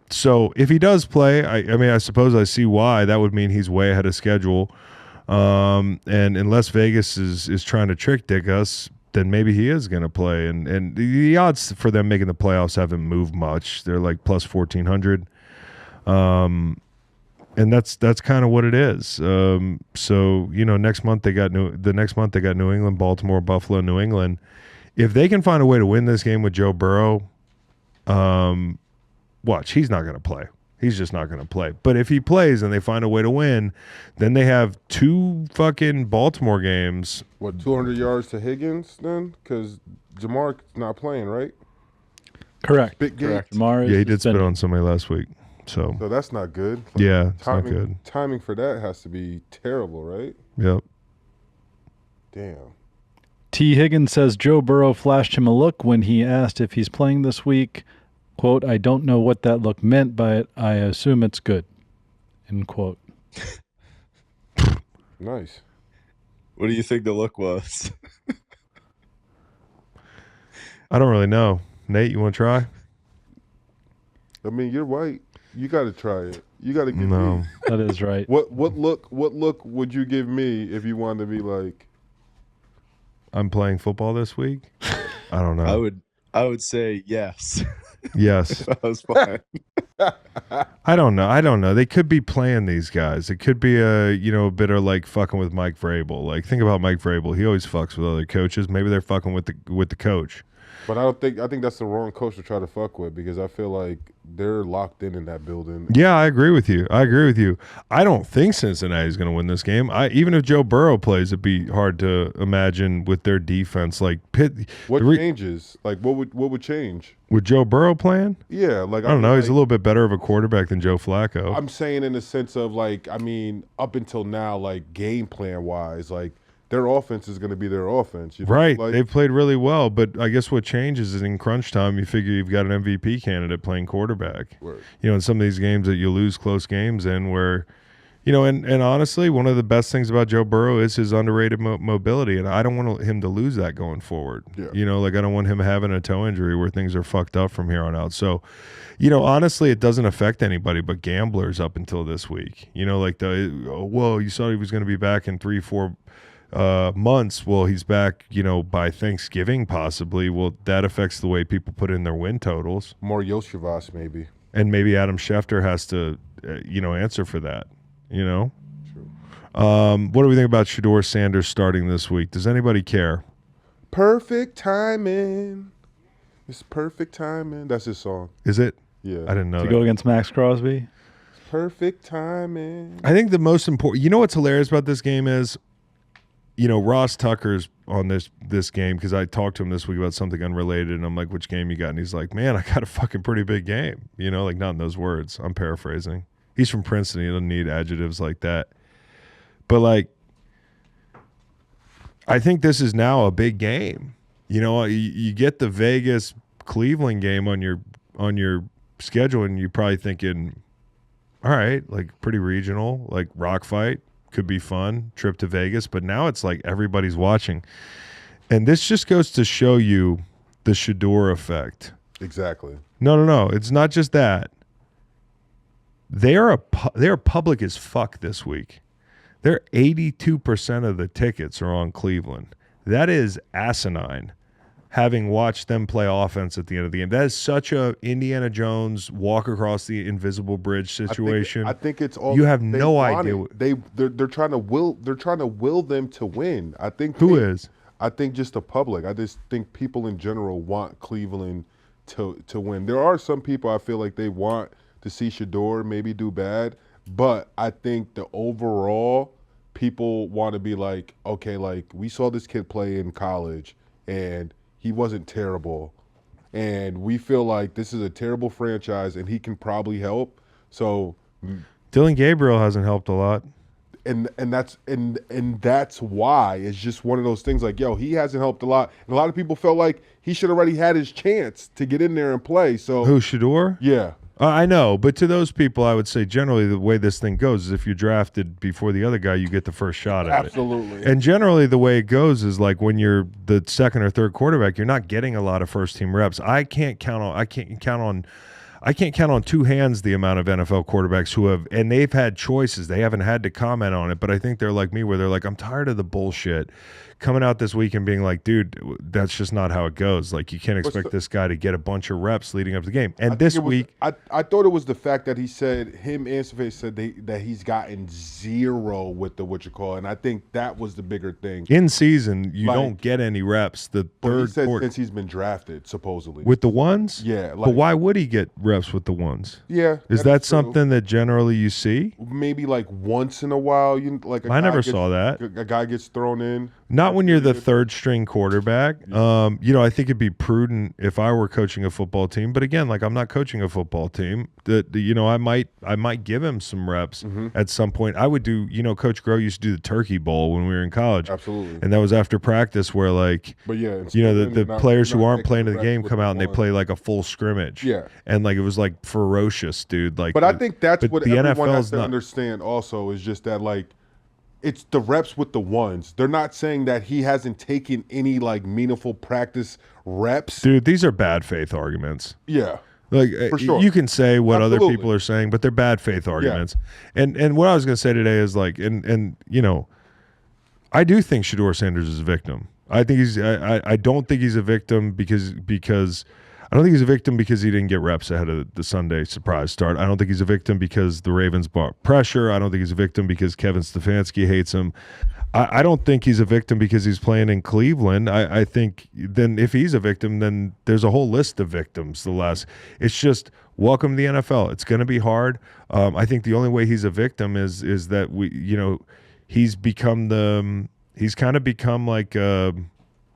So if he does play, I mean, I suppose I see why. That would mean he's way ahead of schedule. And unless Vegas is trying to trick dick us, then maybe he is going to play. And the odds for them making the playoffs haven't moved much. They're like plus 1,400. And that's kind of what it is. So next month they got New England, Baltimore, Buffalo, New England. If they can find a way to win this game with Joe Burrow, watch, he's not going to play. He's just not going to play. But if he plays and they find a way to win, then they have 2 fucking Baltimore games. What, 200 yards to Higgins then? Because Jamar's not playing, right? Correct. Big game. Correct. Jamar Yeah, he did spit on somebody last week. So that's not good. Yeah, it's not good. Timing for that has to be terrible, right? Yep. Damn. T. Higgins says Joe Burrow flashed him a look when he asked if he's playing this week. Quote, I don't know what that look meant, but I assume it's good. End quote. Nice. What do you think the look was? I don't really know. Nate, you want to try? I mean, you're white. You got to try it. You got to give No. me. That is right. What look would you give me if you wanted to be like? I'm playing football this week. I don't know. I would say yes. Yes. That was fine. I don't know. They could be playing these guys. It could be a bit of like fucking with Mike Vrabel. Like think about Mike Vrabel. He always fucks with other coaches. Maybe they're fucking with the coach. But I think that's the wrong coach to try to fuck with because I feel like they're locked in that building. Yeah, I agree with you. I don't think Cincinnati's going to win this game. Even if Joe Burrow plays, it'd be hard to imagine with their defense. Like Pitt. What changes? Like what would change? With Joe Burrow playing? Yeah, like I don't know. He's a little bit better of a quarterback than Joe Flacco. I'm saying in the sense of like, I mean, up until now, like game plan wise, like their offense is going to be their offense. Right. Like, They've played really well, but I guess what changes is in crunch time, you figure you've got an MVP candidate playing quarterback. Word. In some of these games that you lose close games in where, and honestly, one of the best things about Joe Burrow is his underrated mobility, and I don't want him to lose that going forward. Yeah. Like I don't want him having a toe injury where things are fucked up from here on out. So, honestly, it doesn't affect anybody but gamblers up until this week. Like you saw he was going to be back in 3-4 months. Well, he's back, by Thanksgiving possibly. Well, that affects the way people put in their win totals. more Yoshivas maybe. And maybe Adam Schefter has to, answer for that. True. What do we think about Shedeur Sanders starting this week? Does anybody care? Perfect timing. It's perfect timing. That's his song. Is it? Yeah. I didn't know To that. go against Max Crosby? Perfect timing. I think the most important. What's hilarious about this game is, Ross Tucker's on this game because I talked to him this week about something unrelated, and I'm like, "Which game you got?" And he's like, "Man, I got a fucking pretty big game." Like not in those words. I'm paraphrasing. He's from Princeton. He doesn't need adjectives like that. But like, I think this is now a big game. You get the Vegas Cleveland game on your schedule, and you're probably thinking, all right, like pretty regional, like rock fight. Could be fun, trip to Vegas, but now it's like everybody's watching. And this just goes to show you the Shedeur effect. Exactly. No. It's not just that. They are public as fuck this week. They're 82% of the tickets are on Cleveland. That is asinine. Having watched them play offense at the end of the game, that is such a Indiana Jones walk across the invisible bridge situation. I think it's all you have no idea. They're trying to will them to win. I think Who is? I think just the public. I just think people in general want Cleveland to win. There are some people I feel like they want to see Shedeur maybe do bad, but I think the overall people want to be like, okay, like we saw this kid play in college and he wasn't terrible, and we feel like this is a terrible franchise and he can probably help. So Dylan Gabriel hasn't helped a lot. And that's why it's just one of those things like, yo, he hasn't helped a lot. And a lot of people felt like he should already had his chance to get in there and play. So Who, Shedeur? yeah. I know, but to those people, I would say generally the way this thing goes is if you're drafted before the other guy, you get the first shot at it. Absolutely. And generally the way it goes is like when you're the second or third quarterback, you're not getting a lot of first team reps. I can't count on two hands the amount of NFL quarterbacks who have, and they've had choices. They haven't had to comment on it, but I think they're like me where they're like, I'm tired of the bullshit. Coming out this week and being like, dude, that's just not how it goes. Like, you can't expect this guy to get a bunch of reps leading up to the game. And this week, I thought it was the fact that he said, him and Stephanie said that he's gotten 0 with the and I think that was the bigger thing. In season, you don't get any reps. The third quarter, since he's been drafted, supposedly. With the ones? Yeah. But why would he get reps with the ones? Yeah. Is that something that generally you see? Maybe like once in a while. I never saw that. A guy gets thrown in. Not when you're the third string quarterback. I think it'd be prudent if I were coaching a football team. But again, like I'm not coaching a football team. I might give him some reps at some point. I would do. Coach Groh used to do the Turkey Bowl when we were in college. Absolutely. And that was after practice where But yeah, the players who aren't playing in the game come out and they play like a full scrimmage. Yeah. And like it was like ferocious, dude. Like, but I think that's what the everyone NFL's has to understand. Also, is just that like. It's the reps with the ones. They're not saying that he hasn't taken any like meaningful practice reps. Dude, these are bad faith arguments. Yeah. Like for sure. You can say what Absolutely. other people are saying, but they're bad faith arguments. Yeah. And what I was going to say today is like, I do think Shedeur Sanders is a victim. I think I don't think he's a victim because I don't think he's a victim because he didn't get reps ahead of the Sunday surprise start. I don't think he's a victim because the Ravens brought pressure. I don't think he's a victim because Kevin Stefanski hates him. I don't think he's a victim because he's playing in Cleveland. I think then if he's a victim, then there's a whole list of victims. It's just welcome to the NFL. It's going to be hard. I think the only way he's a victim is that he's kind of become like a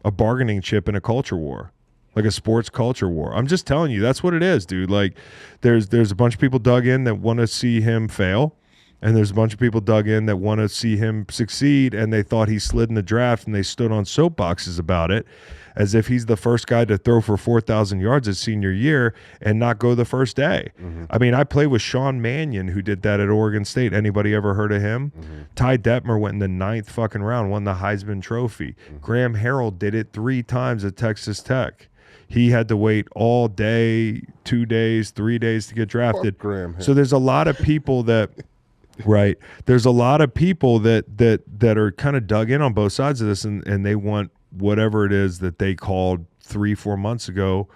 bargaining chip in a culture war. Like a sports culture war. I'm just telling you, that's what it is, dude. Like, there's a bunch of people dug in that want to see him fail, and there's a bunch of people dug in that want to see him succeed, and they thought he slid in the draft, and they stood on soapboxes about it as if he's the first guy to throw for 4,000 yards his senior year and not go the first day. Mm-hmm. I mean, I played with Sean Mannion, who did that at Oregon State. Anybody ever heard of him? Mm-hmm. Ty Detmer went in the 9th fucking round, won the Heisman Trophy. Mm-hmm. Graham Harrell did it 3 times at Texas Tech. He had to wait all day, 2 days, 3 days to get drafted. So there's a lot of people that, right? There's a lot of people that are kind of dug in on both sides of this, and they want whatever it is that they called 3-4 months ago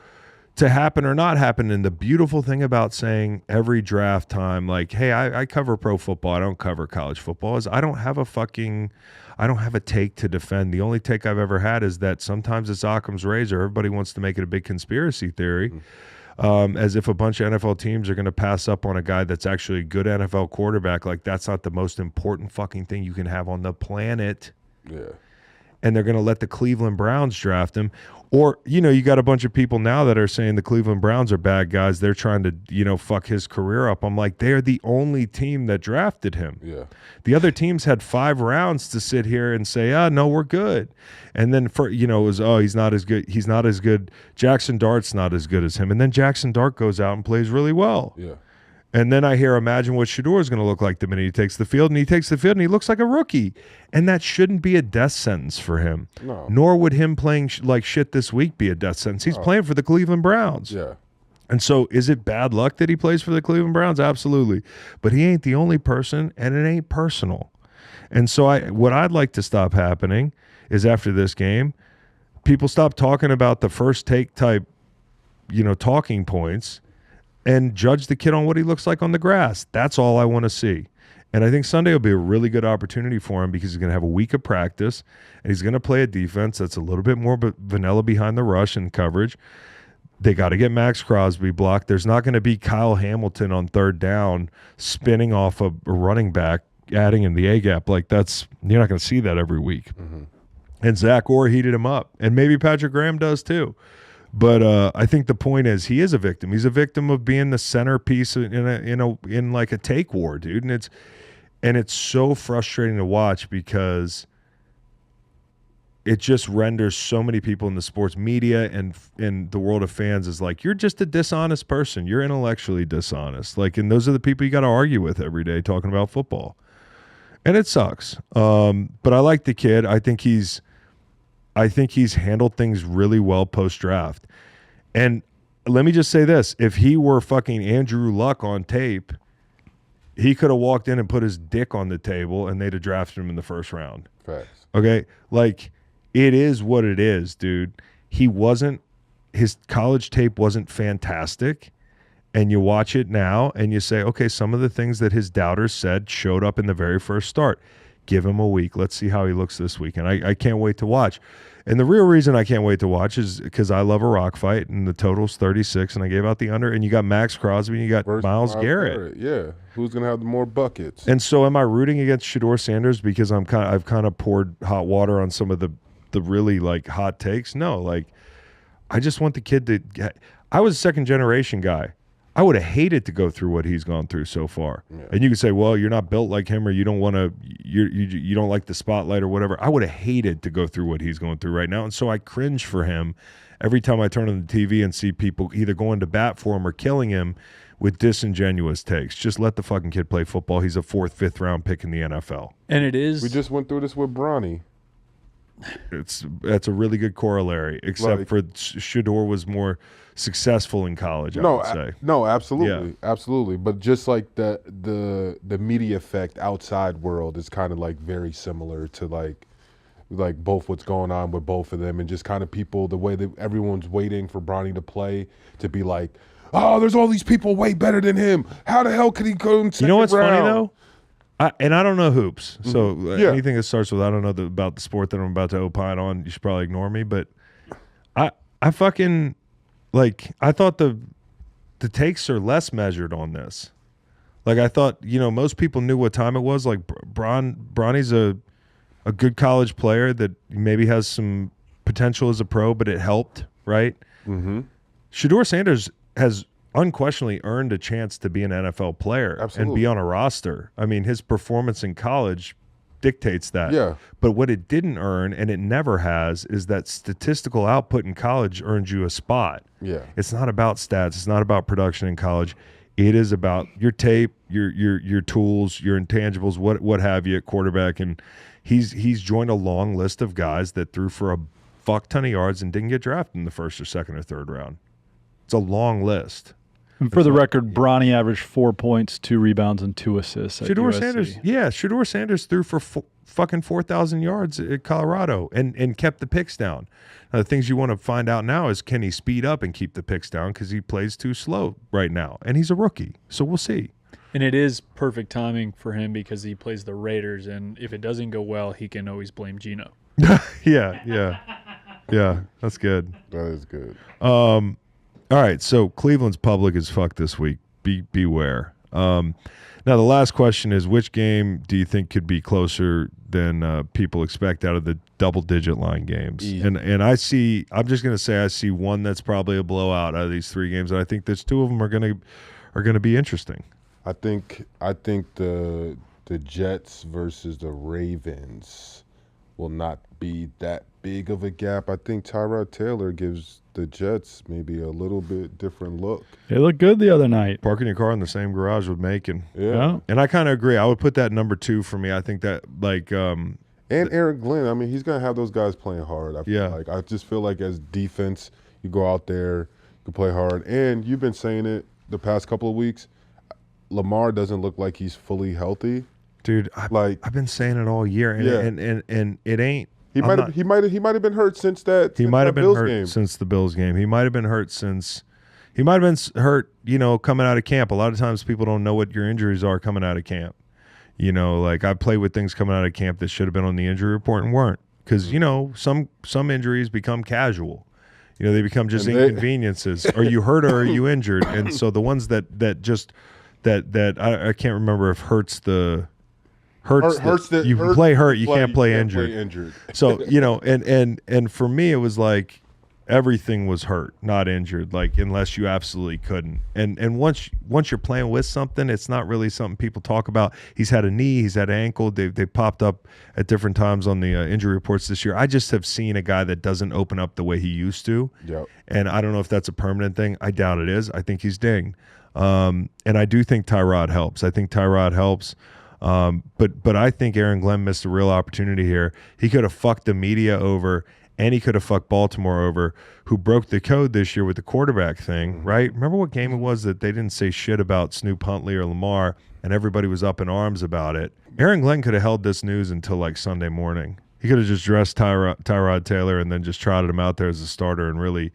to happen or not happen. And the beautiful thing about saying every draft time, like, hey, I cover pro football, I don't cover college football, is I don't have a take to defend. The only take I've ever had is that sometimes it's Occam's razor. Everybody wants to make it a big conspiracy theory, as if a bunch of NFL teams are going to pass up on a guy that's actually a good NFL quarterback. Like, that's not the most important fucking thing you can have on the planet. Yeah. And they're going to let the Cleveland Browns draft him. Or, you got a bunch of people now that are saying the Cleveland Browns are bad guys. They're trying to, fuck his career up. I'm like, they're the only team that drafted him. Yeah. The other teams had 5 rounds to sit here and say, no, we're good. And then it was, he's not as good. He's not as good. Jackson Dart's not as good as him. And then Jackson Dart goes out and plays really well. Yeah. And then I hear, imagine what Shedeur is going to look like the minute he takes the field. And he takes the field and he looks like a rookie. And that shouldn't be a death sentence for him. No. Nor would him playing like shit this week be a death sentence. He's playing for the Cleveland Browns. Yeah. And so is it bad luck that he plays for the Cleveland Browns? Absolutely. But he ain't the only person, and it ain't personal. And so what I'd like to stop happening is after this game, people stop talking about the first take type, talking points, and judge the kid on what he looks like on the grass. That's all I want to see. And I think Sunday will be a really good opportunity for him because he's going to have a week of practice, and he's going to play a defense that's a little bit more vanilla behind the rush and coverage. They got to get Max Crosby blocked. There's not going to be Kyle Hamilton on third down spinning off a running back, adding in the A-gap. Like, you're not going to see that every week. Mm-hmm. And Zach Orr heated him up. And maybe Patrick Graham does too. But I think the point is he is a victim. He's a victim of being the centerpiece in like a take war, dude. And it's so frustrating to watch because it just renders so many people in the sports media and in the world of fans is like, you're just a dishonest person. You're intellectually dishonest. Like, and those are the people you got to argue with every day talking about football. And it sucks. But I like the kid. I think he's handled things really well post-draft. And let me just say this. If he were fucking Andrew Luck on tape, he could have walked in and put his dick on the table and they'd have drafted him in the first round. Facts. Okay? Like, it is what it is, dude. His college tape wasn't fantastic. And you watch it now and you say, okay, some of the things that his doubters said showed up in the very first start. Give him a week. Let's see how he looks this week. And I can't wait to watch. And the real reason I can't wait to watch is because I love a rock fight, and the total's 36, and I gave out the under, and you got Max Crosby, and you got Myles Garrett. Yeah. Who's going to have the more buckets? And so am I rooting against Shedeur Sanders because I've kind of poured hot water on some of the really, like, hot takes? No. Like, I just want the kid to get – I was a second-generation guy. I would have hated to go through what he's gone through so far. Yeah. And you could say, well, you're not built like him, or you don't want to, you don't like the spotlight or whatever. I would have hated to go through what he's going through right now. And so I cringe for him every time I turn on the TV and see people either going to bat for him or killing him with disingenuous takes. Just let the fucking kid play football. He's a 4th, 5th round pick in the NFL. And it is. We just went through this with Bronny. That's a really good corollary, except for Shedeur was more successful in college, I would say. No, absolutely. Yeah. Absolutely. But just like the media effect outside world is kind of like very similar to like both what's going on with both of them, and just kind of people, the way that everyone's waiting for Bronny to play, to be like, oh, there's all these people way better than him. How the hell could he go in second round? You know what's funny though? I don't know hoops, so anything that starts with I don't know about the sport that I'm about to opine on, you should probably ignore me. But I fucking like, I thought the takes are less measured on this. Like, I thought, most people knew what time it was. Like, Bronny's a good college player that maybe has some potential as a pro, but it helped, right? Mm-hmm. Shedeur Sanders has unquestionably earned a chance to be an NFL player. Absolutely. And be on a roster. I mean, his performance in college dictates that. Yeah. But what it didn't earn, and it never has, is that statistical output in college earns you a spot. Yeah. It's not about stats. It's not about production in college. It is about your tape, your tools, your intangibles, what have you at quarterback. And he's joined a long list of guys that threw for a fuck ton of yards and didn't get drafted in the 1st or 2nd or 3rd round. It's a long list. And for the record, Bronny averaged 4 points, 2 rebounds, and 2 assists at Shedeur USC. Shedeur Sanders threw for fucking 4,000 yards at Colorado and kept the picks down. Now, the things you want to find out now is, can he speed up and keep the picks down, because he plays too slow right now, and he's a rookie, so we'll see. And it is perfect timing for him because he plays the Raiders, and if it doesn't go well, he can always blame Geno. Yeah, that's good. That is good. All right, so Cleveland's public as fuck this week. Beware. Now, the last question is, which game do you think could be closer than people expect out of the double-digit line games? And I'm just going to say I see one that's probably a blowout out of these 3 games, and I think there's 2 of them are going to be interesting. I think the Jets versus the Ravens will not be that big of a gap. I think Tyrod Taylor gives the Jets maybe a little bit different look. They looked good the other night. Parking your car in the same garage with Macon. Yeah. And I kind of agree. I would put that number 2 for me. I think that, like, and Eric Glenn, I mean, he's going to have those guys playing hard. I just feel like as defense, you go out there, you play hard. And you've been saying it the past couple of weeks, Lamar doesn't look like he's fully healthy. Dude, I've been saying it all year, and it ain't. He might have been hurt since that. He might have been Bills hurt game. since the Bills game. He might have been hurt since. He might have been hurt, coming out of camp. A lot of times people don't know what your injuries are coming out of camp. Like, I played with things coming out of camp that should have been on the injury report and weren't, because some injuries become casual. They become just inconveniences. Are you hurt or are you injured? And so the ones that I can't remember if hurts the. You can play hurt, you can't play injured. Play injured. So, and for me, it was like, everything was hurt, not injured, like unless you absolutely couldn't. And once you're playing with something, it's not really something people talk about. He's had a knee, he's had an ankle. They popped up at different times on the injury reports this year. I just have seen a guy that doesn't open up the way he used to. Yep. And I don't know if that's a permanent thing. I doubt it is. I think he's dinged. And I do think Tyrod helps. But I think Aaron Glenn missed a real opportunity here. He could have fucked the media over, and he could have fucked Baltimore over, who broke the code this year with the quarterback thing, right? Remember what game it was that they didn't say shit about Snoop Huntley or Lamar, and everybody was up in arms about it? Aaron Glenn could have held this news until like Sunday morning. He could have just dressed Tyrod Taylor and then just trotted him out there as a starter and really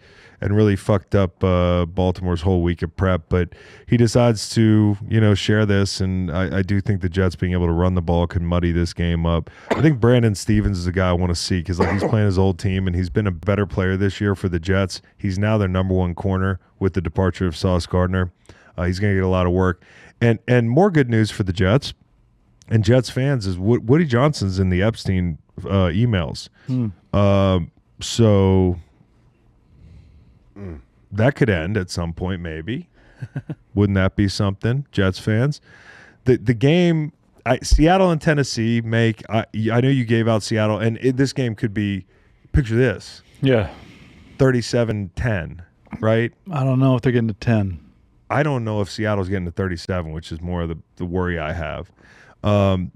fucked up Baltimore's whole week of prep. But he decides to, share this, and I do think the Jets being able to run the ball could muddy this game up. I think Brandon Stevens is a guy I want to see because he's playing his old team, and he's been a better player this year for the Jets. He's now their number one corner with the departure of Sauce Gardner. He's going to get a lot of work. And more good news for the Jets and Jets fans is Woody Johnson's in the Epstein emails. So that could end at some point, maybe. Wouldn't that be something, Jets fans? The game, Seattle and Tennessee make. I know you gave out Seattle, and this game could be. Picture this. Yeah. 37-10, right? I don't know if they're getting to 10. I don't know if Seattle's getting to 37, which is more of the worry I have.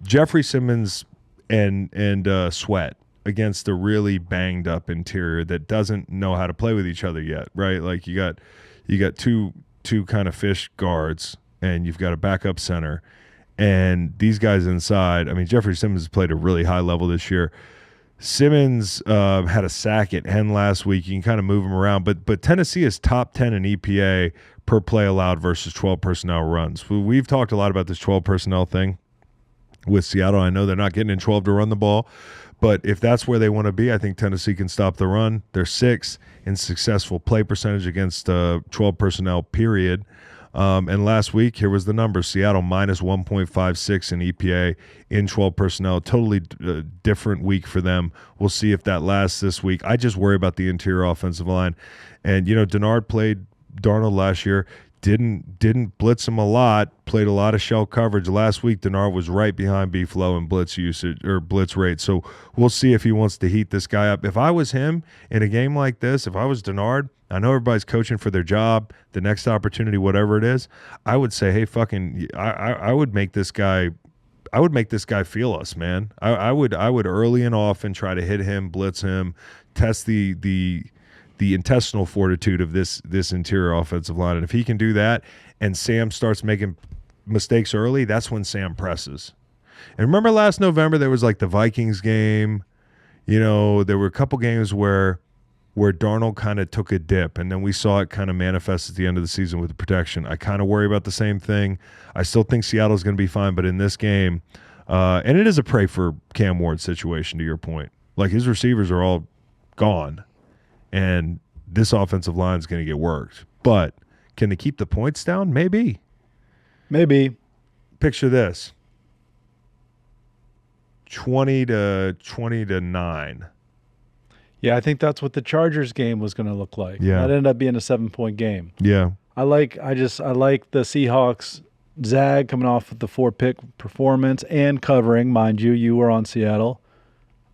Jeffrey Simmons and Sweat against a really banged up interior that doesn't know how to play with each other yet, right? Like you got two kind of fish guards, and you've got a backup center, and these guys inside. I mean, Jeffrey Simmons has played a really high level this year. Simmons had a sack at end last week. You can kind of move him around, but Tennessee is top 10 in EPA per play allowed versus 12 personnel runs. We've talked a lot about this 12 personnel thing with Seattle. I know they're not getting in 12 to run the ball, but if that's where they want to be, I think Tennessee can stop the run. They're 6th in successful play percentage against 12 personnel, period. And last week, here was the number. Seattle minus 1.56 in EPA in 12 personnel. Totally different week for them. We'll see if that lasts this week. I just worry about the interior offensive line. And, Denard played Darnold last year. Didn't blitz him a lot, played a lot of shell coverage. Last week, Denard was right behind B-Flow in blitz usage or blitz rate. So we'll see if he wants to heat this guy up. If I was him in a game like this, if I was Denard, I know everybody's coaching for their job, the next opportunity, whatever it is, I would say, hey, I would make this guy feel us, man. I would early and often try to hit him, blitz him, test the intestinal fortitude of this interior offensive line. And if he can do that and Sam starts making mistakes early, that's when Sam presses. And remember last November, there was like the Vikings game. There were a couple games where Darnold kind of took a dip, and then we saw it kind of manifest at the end of the season with the protection. I kind of worry about the same thing. I still think Seattle's going to be fine, but in this game, and it is a pray for Cam Ward situation, to your point. Like, his receivers are all gone. And this offensive line is going to get worked. But can they keep the points down? Maybe. Picture this. 20 to 9. Yeah, I think that's what the Chargers game was going to look like. Yeah. That ended up being a 7-point game. Yeah. I like the Seahawks zag coming off with the 4-pick performance and covering. Mind you, you were on Seattle.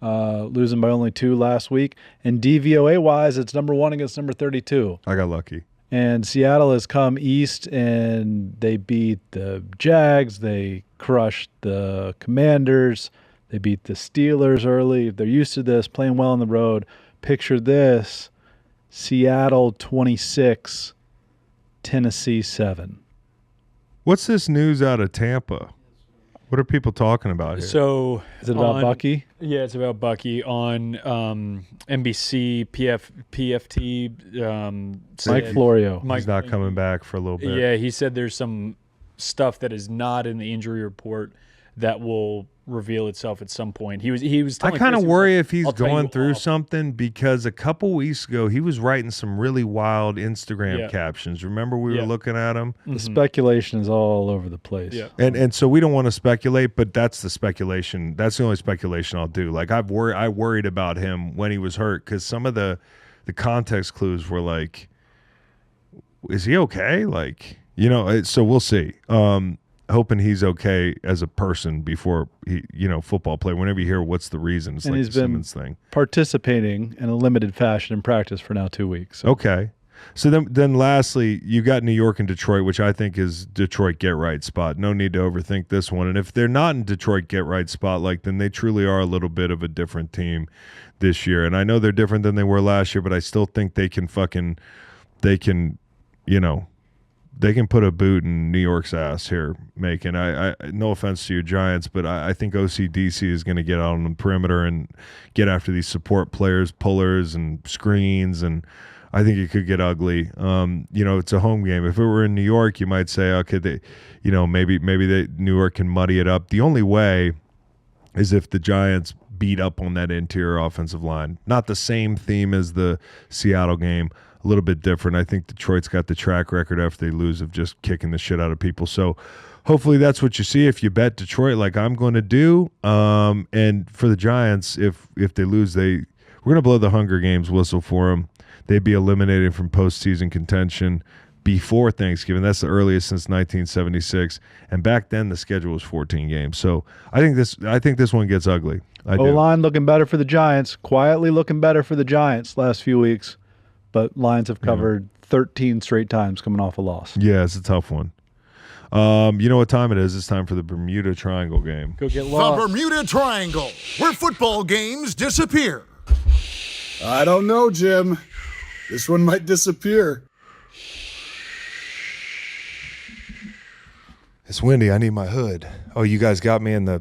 Losing by only 2 last week. And DVOA-wise, it's number 1 against number 32. I got lucky. And Seattle has come east, and they beat the Jags. They crushed the Commanders. They beat the Steelers early. They're used to this, playing well on the road. Picture this, Seattle 26, Tennessee 7. What's this news out of Tampa? What are people talking about here? So is it about Bucky? Yeah, it's about Bucky on NBC, PFT. Mike Florio. He's not coming back for a little bit. Yeah, he said there's some stuff that is not in the injury report that will reveal itself at some point. He was I kind of worry if he's I'll tell going you through off. something, because a couple weeks ago he was writing some really wild Instagram captions. Remember we were looking at him? The speculation is all over the place. Yeah. And so we don't want to speculate, but that's the speculation. That's the only speculation I'll do. Like I worried about him when he was hurt, because some of the the context clues were like, is he okay? Like, so we'll see. Hoping he's okay as a person before he, football player. Whenever you hear what's the reason, it's and like he's the been Simmons thing. Participating in a limited fashion in practice for now 2 weeks. So. Okay. So then lastly, you got New York and Detroit, which I think is Detroit get-right spot. No need to overthink this one. And if they're not in Detroit get-right spot, then they truly are a little bit of a different team this year. And I know they're different than they were last year, but I still think they can put a boot in New York's ass here, Macon. I no offense to you, Giants, but I think OCDC is going to get out on the perimeter and get after these support players, pullers, and screens, and I think it could get ugly. It's a home game. If it were in New York, you might say, okay, maybe New York can muddy it up. The only way is if the Giants beat up on that interior offensive line. Not the same theme as the Seattle game. A little bit different. I think Detroit's got the track record after they lose of just kicking the shit out of people. So hopefully that's what you see if you bet Detroit like I'm going to do. And for the Giants, if they lose, we're going to blow the Hunger Games whistle for them. They'd be eliminated from postseason contention before Thanksgiving. That's the earliest since 1976. And back then the schedule was 14 games. So I think this one gets ugly. O-line looking better for the Giants. Quietly looking better for the Giants last few weeks. But Lions have covered 13 straight times coming off a loss. Yeah, it's a tough one. You know what time it is? It's time for the Bermuda Triangle game. Go get lost. The Bermuda Triangle, where football games disappear. I don't know, Jim. This one might disappear. It's windy. I need my hood. Oh, you guys got me in the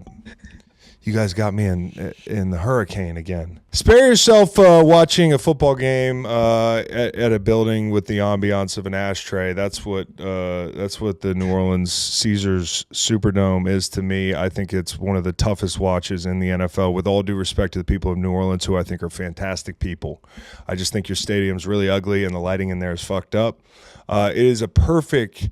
hurricane again. Spare yourself watching a football game at a building with the ambiance of an ashtray. That's what the New Orleans Caesars Superdome is to me. I think it's one of the toughest watches in the NFL, with all due respect to the people of New Orleans, who I think are fantastic people. I just think your stadium's really ugly and the lighting in there is fucked up. It is a perfect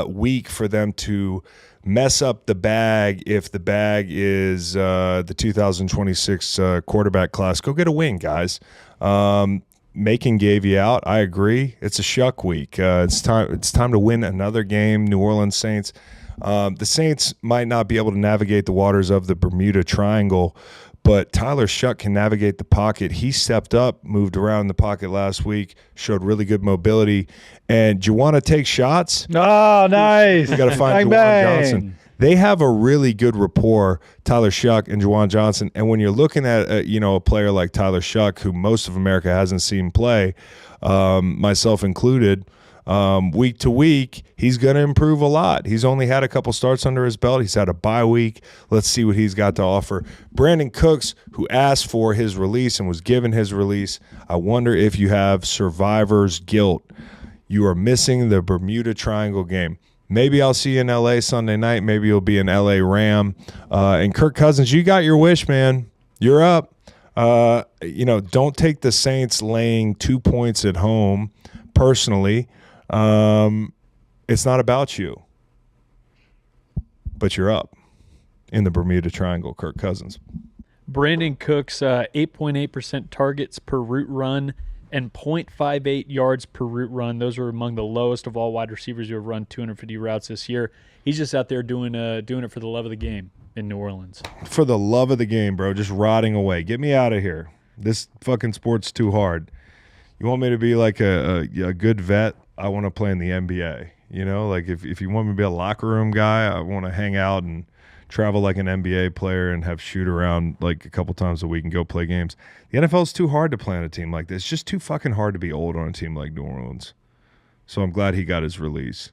week for them to mess up the bag if the bag is the 2026 quarterback class. Go get a win, guys. Macon gave you out. I agree. It's a shuck week. It's time to win another game. New Orleans Saints. The Saints might not be able to navigate the waters of the Bermuda Triangle, but Tyler Shuck can navigate the pocket. He stepped up, moved around in the pocket last week, showed really good mobility. And do you want to take shots? Oh, nice. You got to find Juwan Johnson. They have a really good rapport, Tyler Shuck and Juwan Johnson. And when you're looking at a player like Tyler Shuck, who most of America hasn't seen play, myself included, week to week, he's going to improve a lot. He's only had a couple starts under his belt. He's had a bye week. Let's see what he's got to offer. Brandon Cooks, who asked for his release and was given his release, I wonder if you have survivor's guilt. You are missing the Bermuda Triangle game. Maybe I'll see you in L.A. Sunday night. Maybe you'll be an L.A. Ram. And Kirk Cousins, you got your wish, man. You're up. Don't take the Saints laying 2 points at home personally. It's not about you. But you're up in the Bermuda Triangle, Kirk Cousins. Brandon Cooks, 8.8% targets per route run and 0.58 yards per route run. Those are among the lowest of all wide receivers who have run 250 routes this year. He's just out there doing it for the love of the game in New Orleans. For the love of the game, bro. Just rotting away. Get me out of here. This fucking sport's too hard. You want me to be like a good vet? I want to play in the NBA. If you want me to be a locker room guy, I want to hang out and travel like an NBA player and have shoot around like a couple times a week and go play games. The NFL is too hard to play on a team like this. It's just too fucking hard to be old on a team like New Orleans. So I'm glad he got his release.